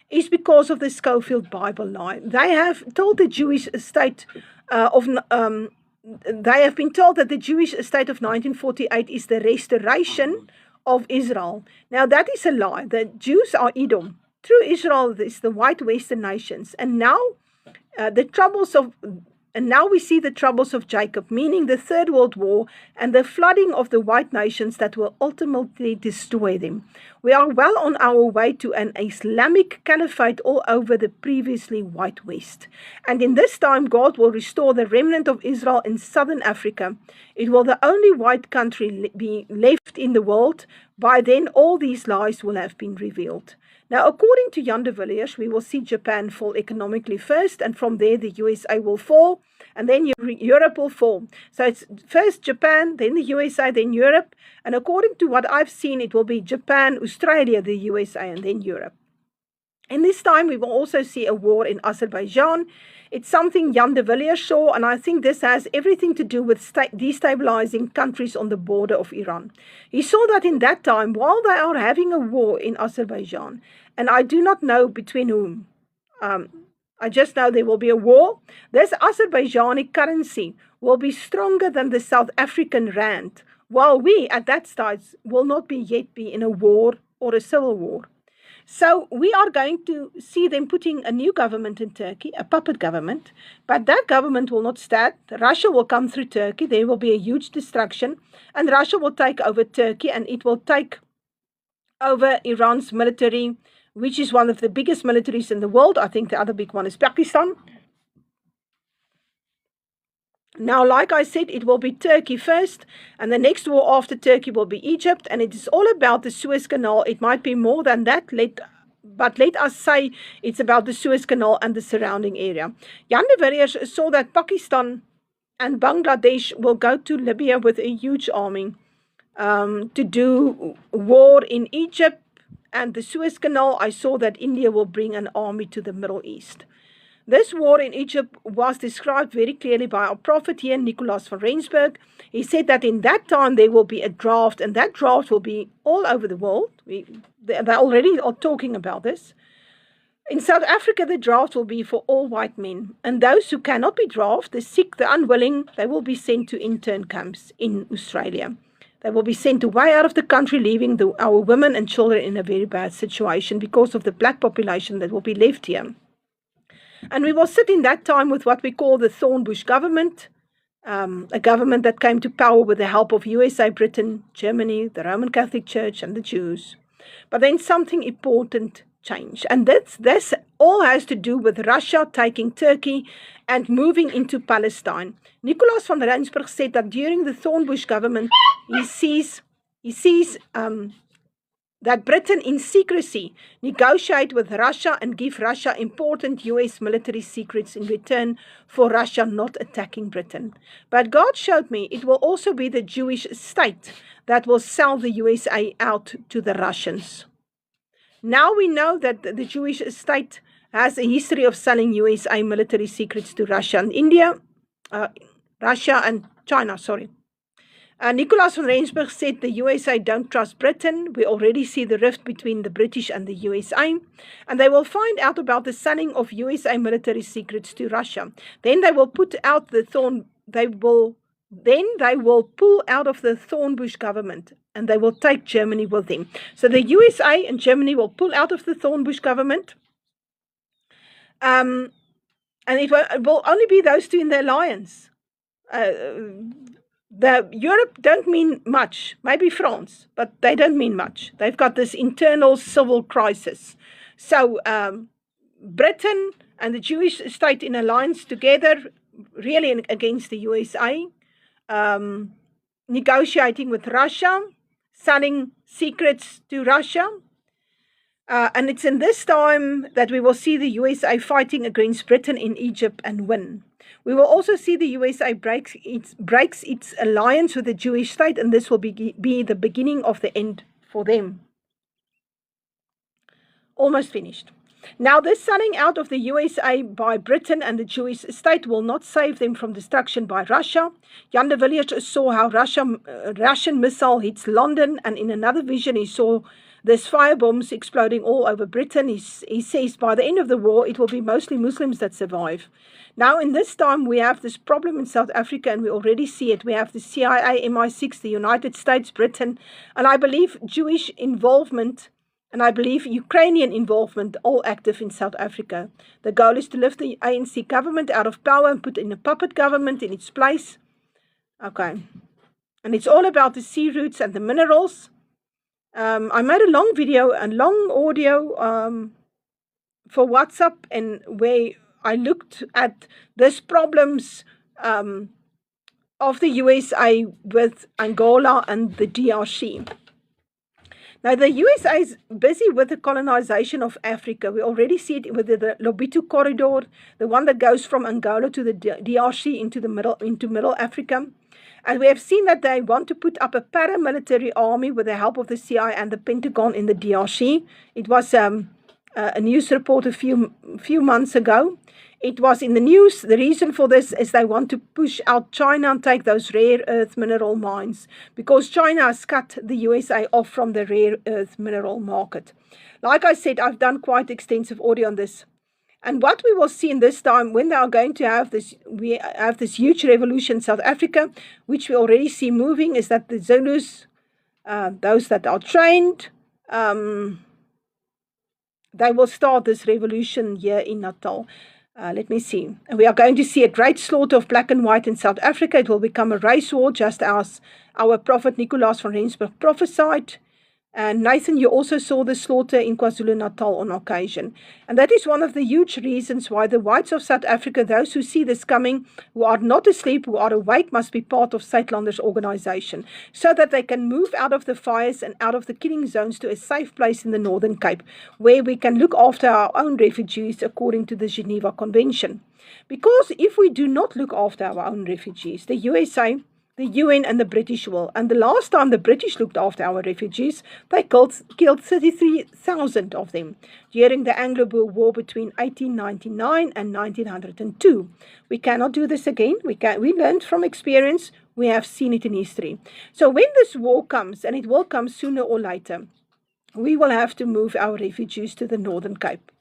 is because of the Schofield Bible lie. They have told the Jewish state they have been told that the Jewish state of 1948 is the restoration of Israel. Now that is a lie. The Jews are Edom. True Israel is the white Western nations. And now now we see the troubles of Jacob, meaning the Third World War and the flooding of the white nations that will ultimately destroy them. We are well on our way to an Islamic caliphate all over the previously white West. And in this time, God will restore the remnant of Israel in southern Africa. It will the only white country be left in the world By then, all these lies will have been revealed. Now, according to Jan de Villiers, we will see Japan fall economically first, and from there the USA will fall, and then Europe will fall. So it's first Japan, then the USA, then Europe, and according to what I've seen, it will be Japan, Australia, the USA, and then Europe. And this time we will also see a war in Azerbaijan. It's something Jan de Villiers saw, and I think this has everything to do with destabilizing countries on the border of Iran. He saw that in that time, while they are having a war in Azerbaijan, and I do not know between whom, I just know there will be a war, this Azerbaijani currency will be stronger than the South African rand, while we at that stage will not yet be in a war or a civil war. So we are going to see them putting a new government in Turkey, a puppet government, but that government will not stand. Russia will come through Turkey. There will be a huge destruction, and Russia will take over Turkey, and it will take over Iran's military, which is one of the biggest militaries in the world. I think the other big one is Pakistan. Now, like I said, it will be Turkey first, and the next war after Turkey will be Egypt, and it is all about the Suez Canal. It might be more than that, but let us say it's about the Suez Canal and the surrounding area. Jan de Villiers saw that Pakistan and Bangladesh will go to Libya with a huge army to do war in Egypt and the Suez Canal. I saw that India will bring an army to the Middle East. This war in Egypt was described very clearly by our prophet here, Nicolaas van Rensburg. He said that in that time there will be a draft, and that draft will be all over the world. They already are talking about this. In South Africa, the draft will be for all white men, and those who cannot be drafted, the sick, the unwilling, they will be sent to intern camps in Australia. They will be sent away out of the country, leaving our women and children in a very bad situation because of the black population that will be left here. And we will sit in that time with what we call the Thornbush government, a government that came to power with the help of USA, Britain, Germany, the Roman Catholic Church, and the Jews. But then something important changed. And this all has to do with Russia taking Turkey and moving into Palestine. Nicolaas van Rensburg said that during the Thornbush government, he sees that Britain in secrecy negotiate with Russia and give Russia important US military secrets in return for Russia not attacking Britain. But God showed me it will also be the Jewish state that will sell the USA out to the Russians. Now we know that the Jewish state has a history of selling USA military secrets to Russia and India, Russia and China, sorry. Nicolaas van Rensburg said the USA don't trust Britain. We already see the rift between the British and the USA, and they will find out about the selling of USA military secrets to Russia. Then they will pull out of the Thornbush government, and they will take Germany with them. So the USA and Germany will pull out of the Thornbush government, and it will only be those two in the alliance. The Europe don't mean much, maybe France, but they don't mean much. They've got this internal civil crisis. So Britain and the Jewish state in alliance together, really against the USA, negotiating with Russia, selling secrets to Russia. And it's in this time that we will see the USA fighting against Britain in Egypt and win. We will also see the USA breaks its alliance with the Jewish state, and this will be the beginning of the end for them. Almost finished. Now, this selling out of the USA by Britain and the Jewish state will not save them from destruction by Russia. Jan de Villiers saw how Russian missile hits London, and in another vision he saw there's firebombs exploding all over Britain. He says by the end of the war, it will be mostly Muslims that survive. Now, in this time, we have this problem in South Africa, and we already see it. We have the CIA, MI6, the United States, Britain, and I believe Jewish involvement, and I believe Ukrainian involvement, all active in South Africa. The goal is to lift the ANC government out of power and put in a puppet government in its place. Okay. And it's all about the sea routes and the minerals. I made a long video and long audio for WhatsApp, and where I looked at these problems of the USA with Angola and the DRC. Now, the USA is busy with the colonization of Africa. We already see it with the Lobito corridor, the one that goes from Angola to the DRC into middle Africa. And we have seen that they want to put up a paramilitary army with the help of the CIA and the Pentagon in the DRC. It was a news report a few months ago. It was in the news. The reason for this is they want to push out China and take those rare earth mineral mines, because China has cut the USA off from the rare earth mineral market. Like I said, I've done quite extensive audio on this. And what we will see in this time, when they are going to have this, we have this huge revolution in South Africa, which we already see moving, is that the Zulus, those that are trained, they will start this revolution here in Natal. Let me see. And we are going to see a great slaughter of black and white in South Africa. It will become a race war, just as our prophet Nicolaas van Rensburg prophesied. And Nathan, you also saw the slaughter in KwaZulu-Natal on occasion. And that is one of the huge reasons why the whites of South Africa, those who see this coming, who are not asleep, who are awake, must be part of Suidlanders organization, so that they can move out of the fires and out of the killing zones to a safe place in the Northern Cape, where we can look after our own refugees according to the Geneva Convention. Because if we do not look after our own refugees, the USA, the UN and the British will. And the last time the British looked after our refugees, they killed 33,000 of them during the Anglo-Boer War between 1899 and 1902. We cannot do this again. We learned from experience. We have seen it in history. So when this war comes, and it will come sooner or later, we will have to move our refugees to the Northern Cape.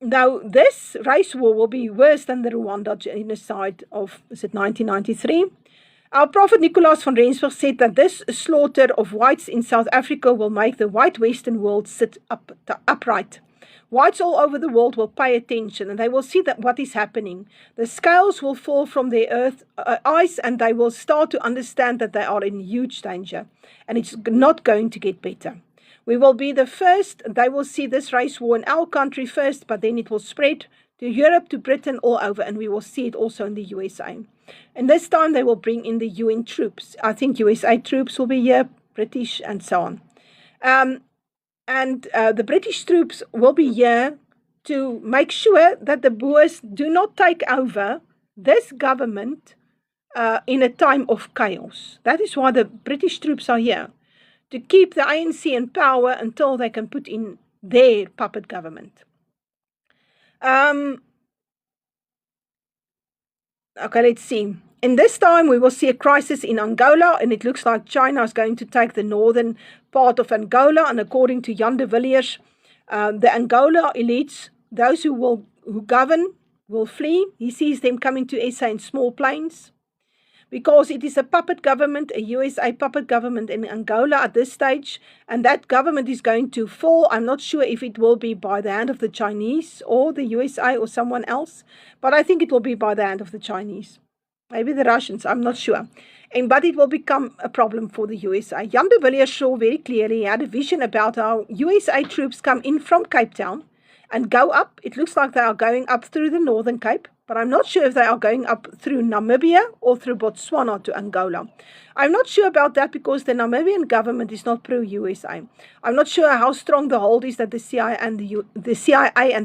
Now, this race war will be worse than the Rwanda genocide of, is it 1993? Our prophet Nicolaas van Rensburg said that this slaughter of whites in South Africa will make the white Western world sit upright. Whites all over the world will pay attention, and they will see that what is happening. The scales will fall from their eyes, and they will start to understand that they are in huge danger, and it's not going to get better. We will be the first. They will see this race war in our country first, but then it will spread to Europe, to Britain, all over, and we will see it also in the USA. And this time they will bring in the UN troops. I think USA troops will be here, British, and so on. The British troops will be here to make sure that the Boers do not take over this government in a time of chaos. That is why the British troops are here, to keep the ANC in power until they can put in their puppet government. Okay, let's see. In this time, we will see a crisis in Angola, and it looks like China is going to take the northern part of Angola. And according to Jan de Villiers, the Angola elites, those who govern, will flee. He sees them coming to SA in small planes, because it is a puppet government, a USA puppet government in Angola at this stage, and that government is going to fall. I'm not sure if it will be by the hand of the Chinese or the USA or someone else, but I think it will be by the hand of the Chinese. Maybe the Russians, I'm not sure. But it will become a problem for the USA. Jan de Villiers saw very clearly, he had a vision about how USA troops come in from Cape Town and go up. It looks like they are going up through the Northern Cape, but I'm not sure if they are going up through Namibia or through Botswana to Angola. I'm not sure about that, because the Namibian government is not pro-USA. I'm not sure how strong the hold is that the CIA and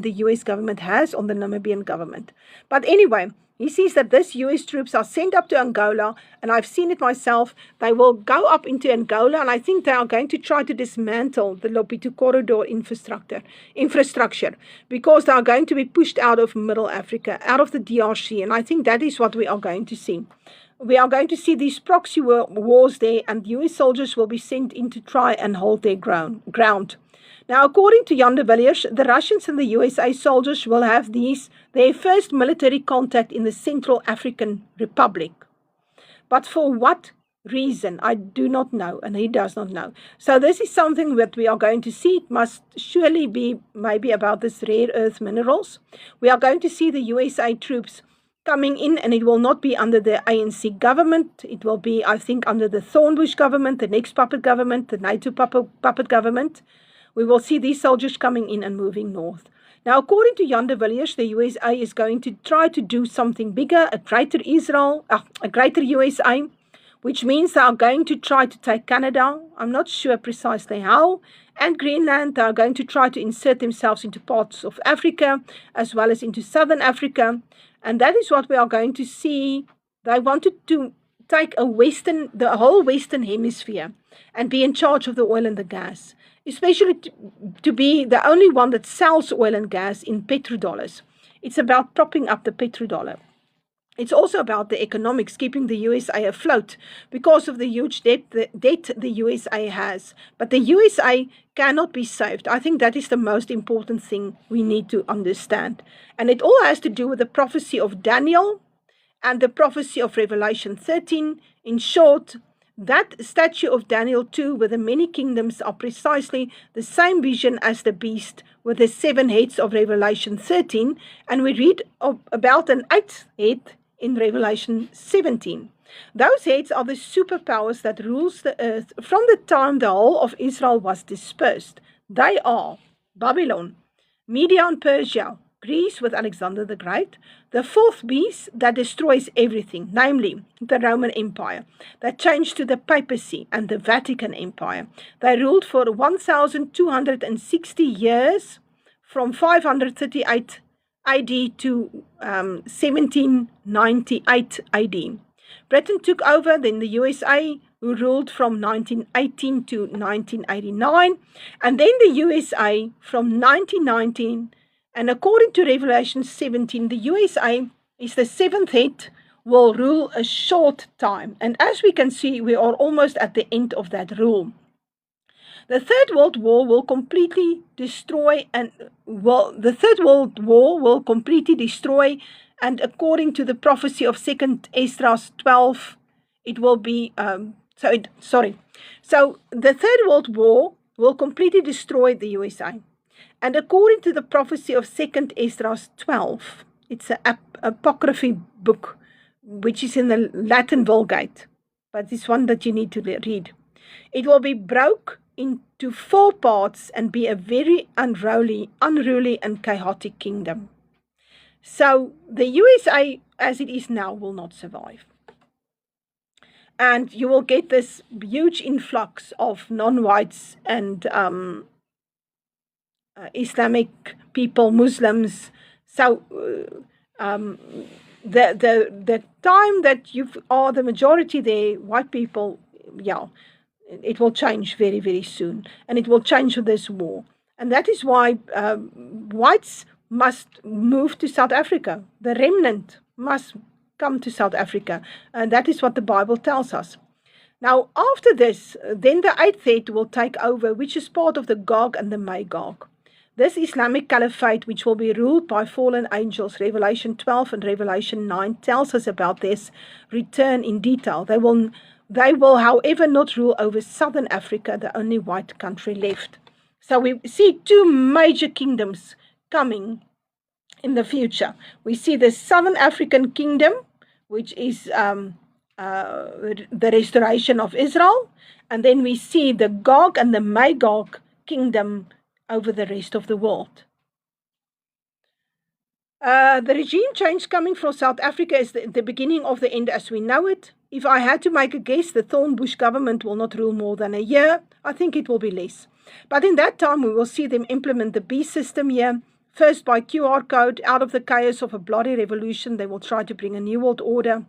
the US government has on the Namibian government. But anyway, he sees that this US troops are sent up to Angola, and I've seen it myself. They will go up into Angola, and I think they are going to try to dismantle the Lobito corridor infrastructure, because they are going to be pushed out of Middle Africa, out of the DRC, and I think that is what we are going to see. We are going to see these proxy wars there, and US soldiers will be sent in to try and hold their ground. Now, according to Jan de Villiers, the Russians and the USA soldiers will have their first military contact in the Central African Republic. But for what reason, I do not know, and he does not know. So this is something that we are going to see. It must surely be maybe about this rare earth minerals. We are going to see the USA troops coming in, and it will not be under the ANC government. It will be, I think, under the Thornbush government, the next puppet government, the NATO puppet government. We will see these soldiers coming in and moving north. Now, according to Jan de Villiers, the USA is going to try to do something bigger, a greater USA, which means they are going to try to take Canada. I'm not sure precisely how. And Greenland. They are going to try to insert themselves into parts of Africa as well as into Southern Africa. And that is what we are going to see. They wanted to take the whole Western Hemisphere and be in charge of the oil and the gas, especially to be the only one that sells oil and gas in petrodollars. It's about propping up the petrodollar. It's also about the economics, keeping the USA afloat because of the huge debt the USA has. But the USA cannot be saved. I think that is the most important thing we need to understand. And it all has to do with the prophecy of Daniel and the prophecy of Revelation 13. In short, that statue of Daniel 2 with the many kingdoms are precisely the same vision as the beast with the 7 heads of Revelation 13. And we read about an 8th head in Revelation 17. Those heads are the superpowers that rules the earth from the time the whole of Israel was dispersed. They are Babylon, Media and Persia, Greece with Alexander the Great, the 4th beast that destroys everything, namely the Roman Empire, that changed to the papacy and the Vatican Empire. They ruled for 1,260 years from 538 AD to 1798 AD. Britain took over, then the USA, who ruled from 1918 to 1989, and then the USA from 1919. And according to Revelation 17, the USA is the 7th head, will rule a short time. And as we can see, we are almost at the end of that rule. The Third World War will completely destroy, and according to the prophecy of 2nd Esdras 12, it will be, So the Third World War will completely destroy the USA. And according to the prophecy of 2nd Esdras 12, it's an apocryphy book, which is in the Latin Vulgate, but it's one that you need to read. It will be broke into 4 parts and be a very unruly and chaotic kingdom. So the USA, as it is now, will not survive. And you will get this huge influx of non-whites and Islamic people, Muslims. So the time that you are the majority there, white people, it will change very, very soon. And it will change with this war. And that is why whites must move to South Africa. The remnant must come to South Africa. And that is what the Bible tells us. Now, after this, then the 8th head will take over, which is part of the Gog and the Magog. This Islamic caliphate, which will be ruled by fallen angels, Revelation 12 and Revelation 9 tells us about this return in detail. They will, however, not rule over Southern Africa, the only white country left. So we see 2 major kingdoms coming in the future. We see the Southern African kingdom, which is the restoration of Israel. And then we see the Gog and the Magog kingdom over the rest of the world. The regime change coming from South Africa is the beginning of the end as we know it. If I had to make a guess, the Thornbush government will not rule more than a year. I think it will be less. But in that time, we will see them implement the beast system here. First by QR code. Out of the chaos of a bloody revolution, they will try to bring a new world order.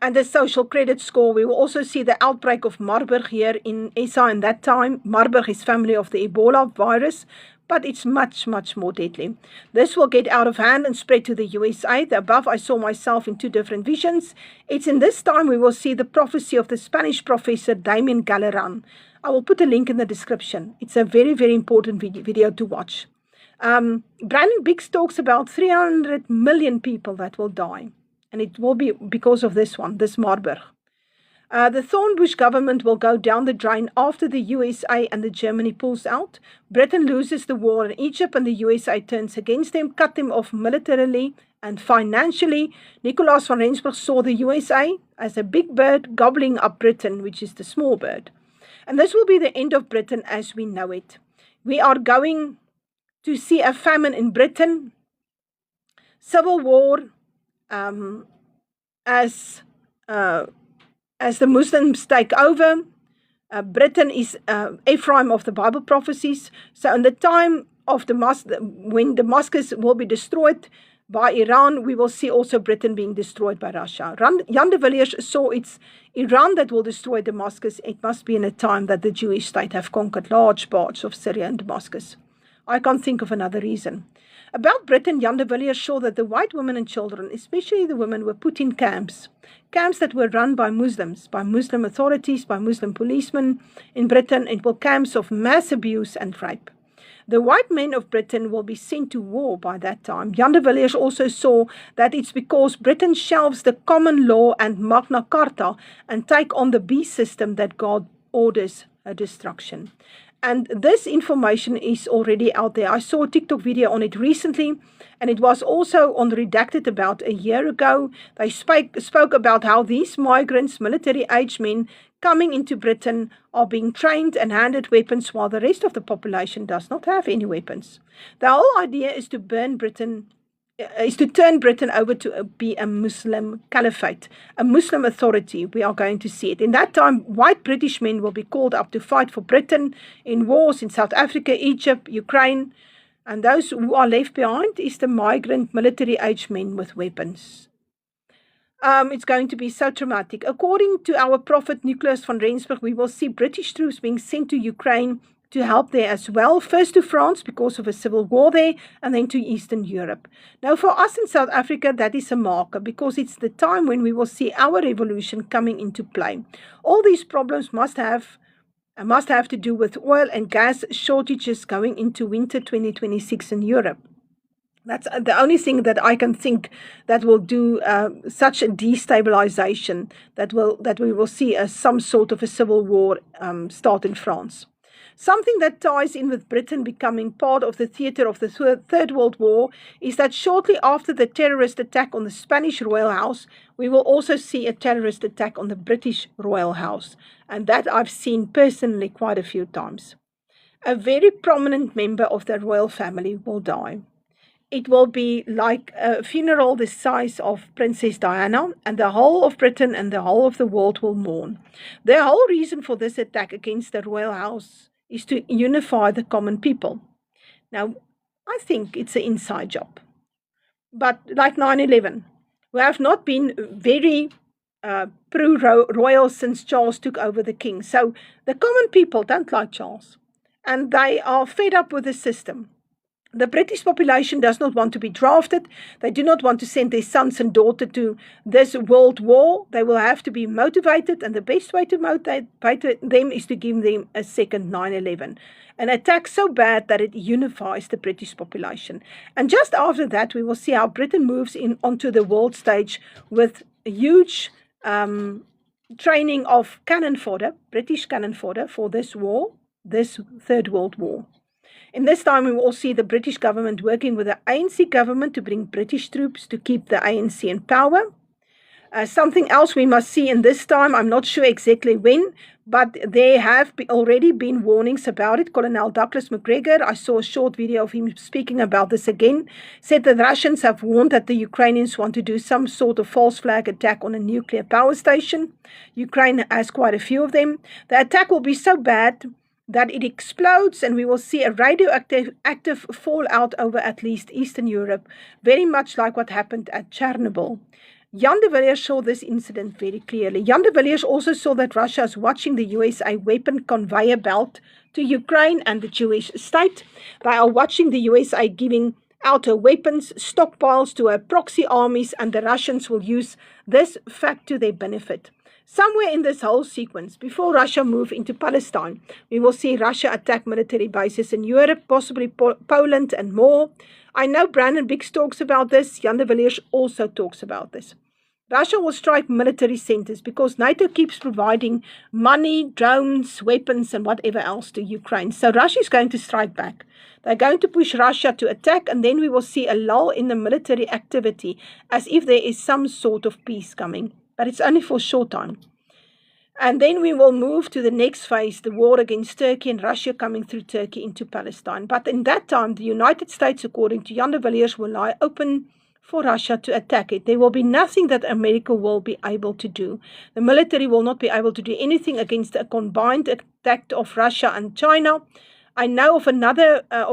And the social credit score, we will also see the outbreak of Marburg here in SA in that time. Marburg is family of the Ebola virus, but it's much, much more deadly. This will get out of hand and spread to the USA. The above I saw myself in 2 different visions. It's in this time we will see the prophecy of the Spanish professor Damien Galleran. I will put a link in the description. It's a very, very important video to watch. Brandon Biggs talks about 300 million people that will die. And it will be because of this Marburg. The Thornbush government will go down the drain after the USA and the Germany pulls out. Britain loses the war in Egypt and the USA turns against them, cut them off militarily and financially. Nicolaas van Rensburg saw the USA as a big bird gobbling up Britain, which is the small bird. And this will be the end of Britain as we know it. We are going to see a famine in Britain, civil war, as as the Muslims take over, Britain is Ephraim of the Bible prophecies. So in the time of when Damascus will be destroyed by Iran, we will see also Britain being destroyed by Russia. Jan de Villiers saw it's Iran that will destroy Damascus. It must be in a time that the Jewish state have conquered large parts of Syria and Damascus. I can't think of another reason. About Britain, Jan de Villiers saw that the white women and children, especially the women, were put in camps that were run by Muslims, by Muslim authorities, by Muslim policemen in Britain. It were camps of mass abuse and rape. The white men of Britain will be sent to war by that time. Jan de Villiers also saw that it's because Britain shelves the common law and Magna Carta and take on the beast system that God orders her destruction. And this information is already out there. I saw a TikTok video on it recently, and it was also on Redacted about a year ago. They spoke about how these migrants, military-age men, coming into Britain are being trained and handed weapons while the rest of the population does not have any weapons. The whole idea is to turn Britain over to be a Muslim caliphate, a Muslim authority. We are going to see it. In that time, white British men will be called up to fight for Britain in wars in South Africa, Egypt, Ukraine, and those who are left behind is the migrant military-age men with weapons. It's going to be so traumatic. According to our prophet Nicholas van Rensburg, we will see British troops being sent to Ukraine to help there as well. First to France because of a civil war there, and then to Eastern Europe. Now for us in South Africa, that is a marker because it's the time when we will see our revolution coming into play. All these problems must have to do with oil and gas shortages going into winter 2026 in Europe. That's the only thing that I can think that will do such a destabilization that we will see some sort of a civil war start in France. Something that ties in with Britain becoming part of the theatre of the Third World War is that shortly after the terrorist attack on the Spanish Royal House, we will also see a terrorist attack on the British Royal House. And that I've seen personally quite a few times. A very prominent member of the royal family will die. It will be like a funeral the size of Princess Diana, and the whole of Britain and the whole of the world will mourn. The whole reason for this attack against the royal house is to unify the common people. Now, I think it's an inside job. But like 9/11, we have not been very pro-royal since Charles took over the king. So the common people don't like Charles, and they are fed up with the system. The British population does not want to be drafted. They do not want to send their sons and daughters to this world war. They will have to be motivated, and the best way to motivate them is to give them a second 9/11. An attack so bad that it unifies the British population. And just after that, we will see how Britain moves onto the world stage with a huge training of cannon fodder, British cannon fodder for this war, this Third World War. In this time, we will see the British government working with the ANC government to bring British troops to keep the ANC in power. Something else we must see in this time, I'm not sure exactly when, but there have already been warnings about it. Colonel Douglas McGregor, I saw a short video of him speaking about this again, said that the Russians have warned that the Ukrainians want to do some sort of false flag attack on a nuclear power station. Ukraine has quite a few of them. The attack will be so bad that it explodes, and we will see a radioactive fallout over at least Eastern Europe, very much like what happened at Chernobyl. Jan de Villiers saw this incident very clearly. Jan de Villiers also saw that Russia is watching the USA weapon conveyor belt to Ukraine and the Jewish state. They are watching the USA giving out her weapons, stockpiles to her proxy armies, and the Russians will use this fact to their benefit. Somewhere in this whole sequence, before Russia moves into Palestine, we will see Russia attack military bases in Europe, possibly Poland and more. I know Brandon Biggs talks about this. Jan de Villiers also talks about this. Russia will strike military centers because NATO keeps providing money, drones, weapons, and whatever else to Ukraine. So Russia is going to strike back. They're going to push Russia to attack, and then we will see a lull in the military activity as if there is some sort of peace coming. But it's only for a short time. And then we will move to the next phase, the war against Turkey and Russia coming through Turkey into Palestine. But in that time, the United States, according to Jan de Villiers, will lie open for Russia to attack it. There will be nothing that America will be able to do. The military will not be able to do anything against a combined attack of Russia and China. I know of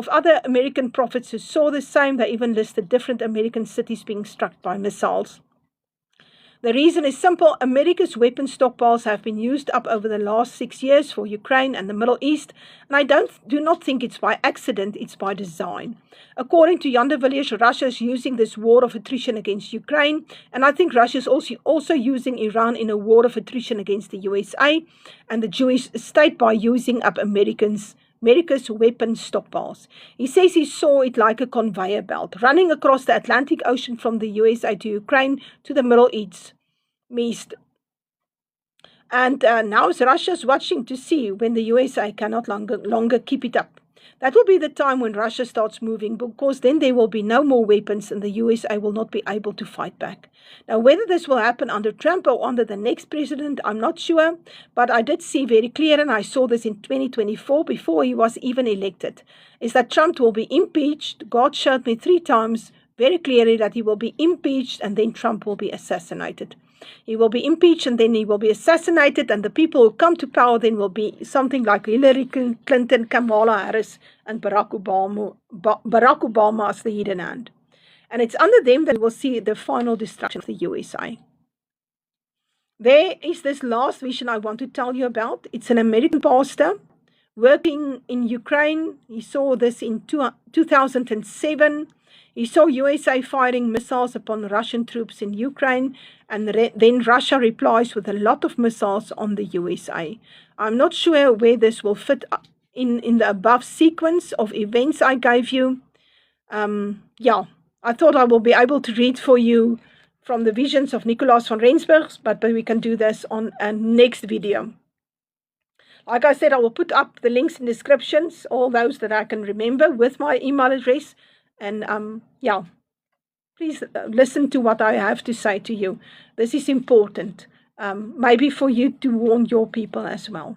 other American prophets who saw the same. They even listed different American cities being struck by missiles. The reason is simple. America's weapon stockpiles have been used up over the last 6 years for Ukraine and the Middle East, and I do not think it's by accident, it's by design. According to Jan de Villiers, Russia is using this war of attrition against Ukraine, and I think Russia is also using Iran in a war of attrition against the USA and the Jewish state by using up America's weapon stockpiles. He says he saw it like a conveyor belt running across the Atlantic Ocean from the USA to Ukraine to the Middle East. And now Russia's watching to see when the USA cannot longer keep it up. That will be the time when Russia starts moving, because then there will be no more weapons and the USA will not be able to fight back. Now, whether this will happen under Trump or under the next president, I'm not sure, but I did see very clear, and I saw this in 2024 before he was even elected, is that Trump will be impeached. God showed me 3 times very clearly that he will be impeached and then Trump will be assassinated. He will be impeached and then he will be assassinated, and the people who come to power then will be something like Hillary Clinton, Kamala Harris, and Barack Obama as the hidden hand. And it's under them that we will see the final destruction of the USA. There is this last vision I want to tell you about. It's an American pastor working in Ukraine. He saw this in 2007. He saw USA firing missiles upon Russian troops in Ukraine, and then Russia replies with a lot of missiles on the USA. I'm not sure where this will fit in the above sequence of events I gave you. I thought I will be able to read for you from the visions of Nicolaas van Rensburg, but we can do this on a next video. Like I said, I will put up the links in descriptions, all those that I can remember, with my email address. And please listen to what I have to say to you. This is important, maybe for you to warn your people as well.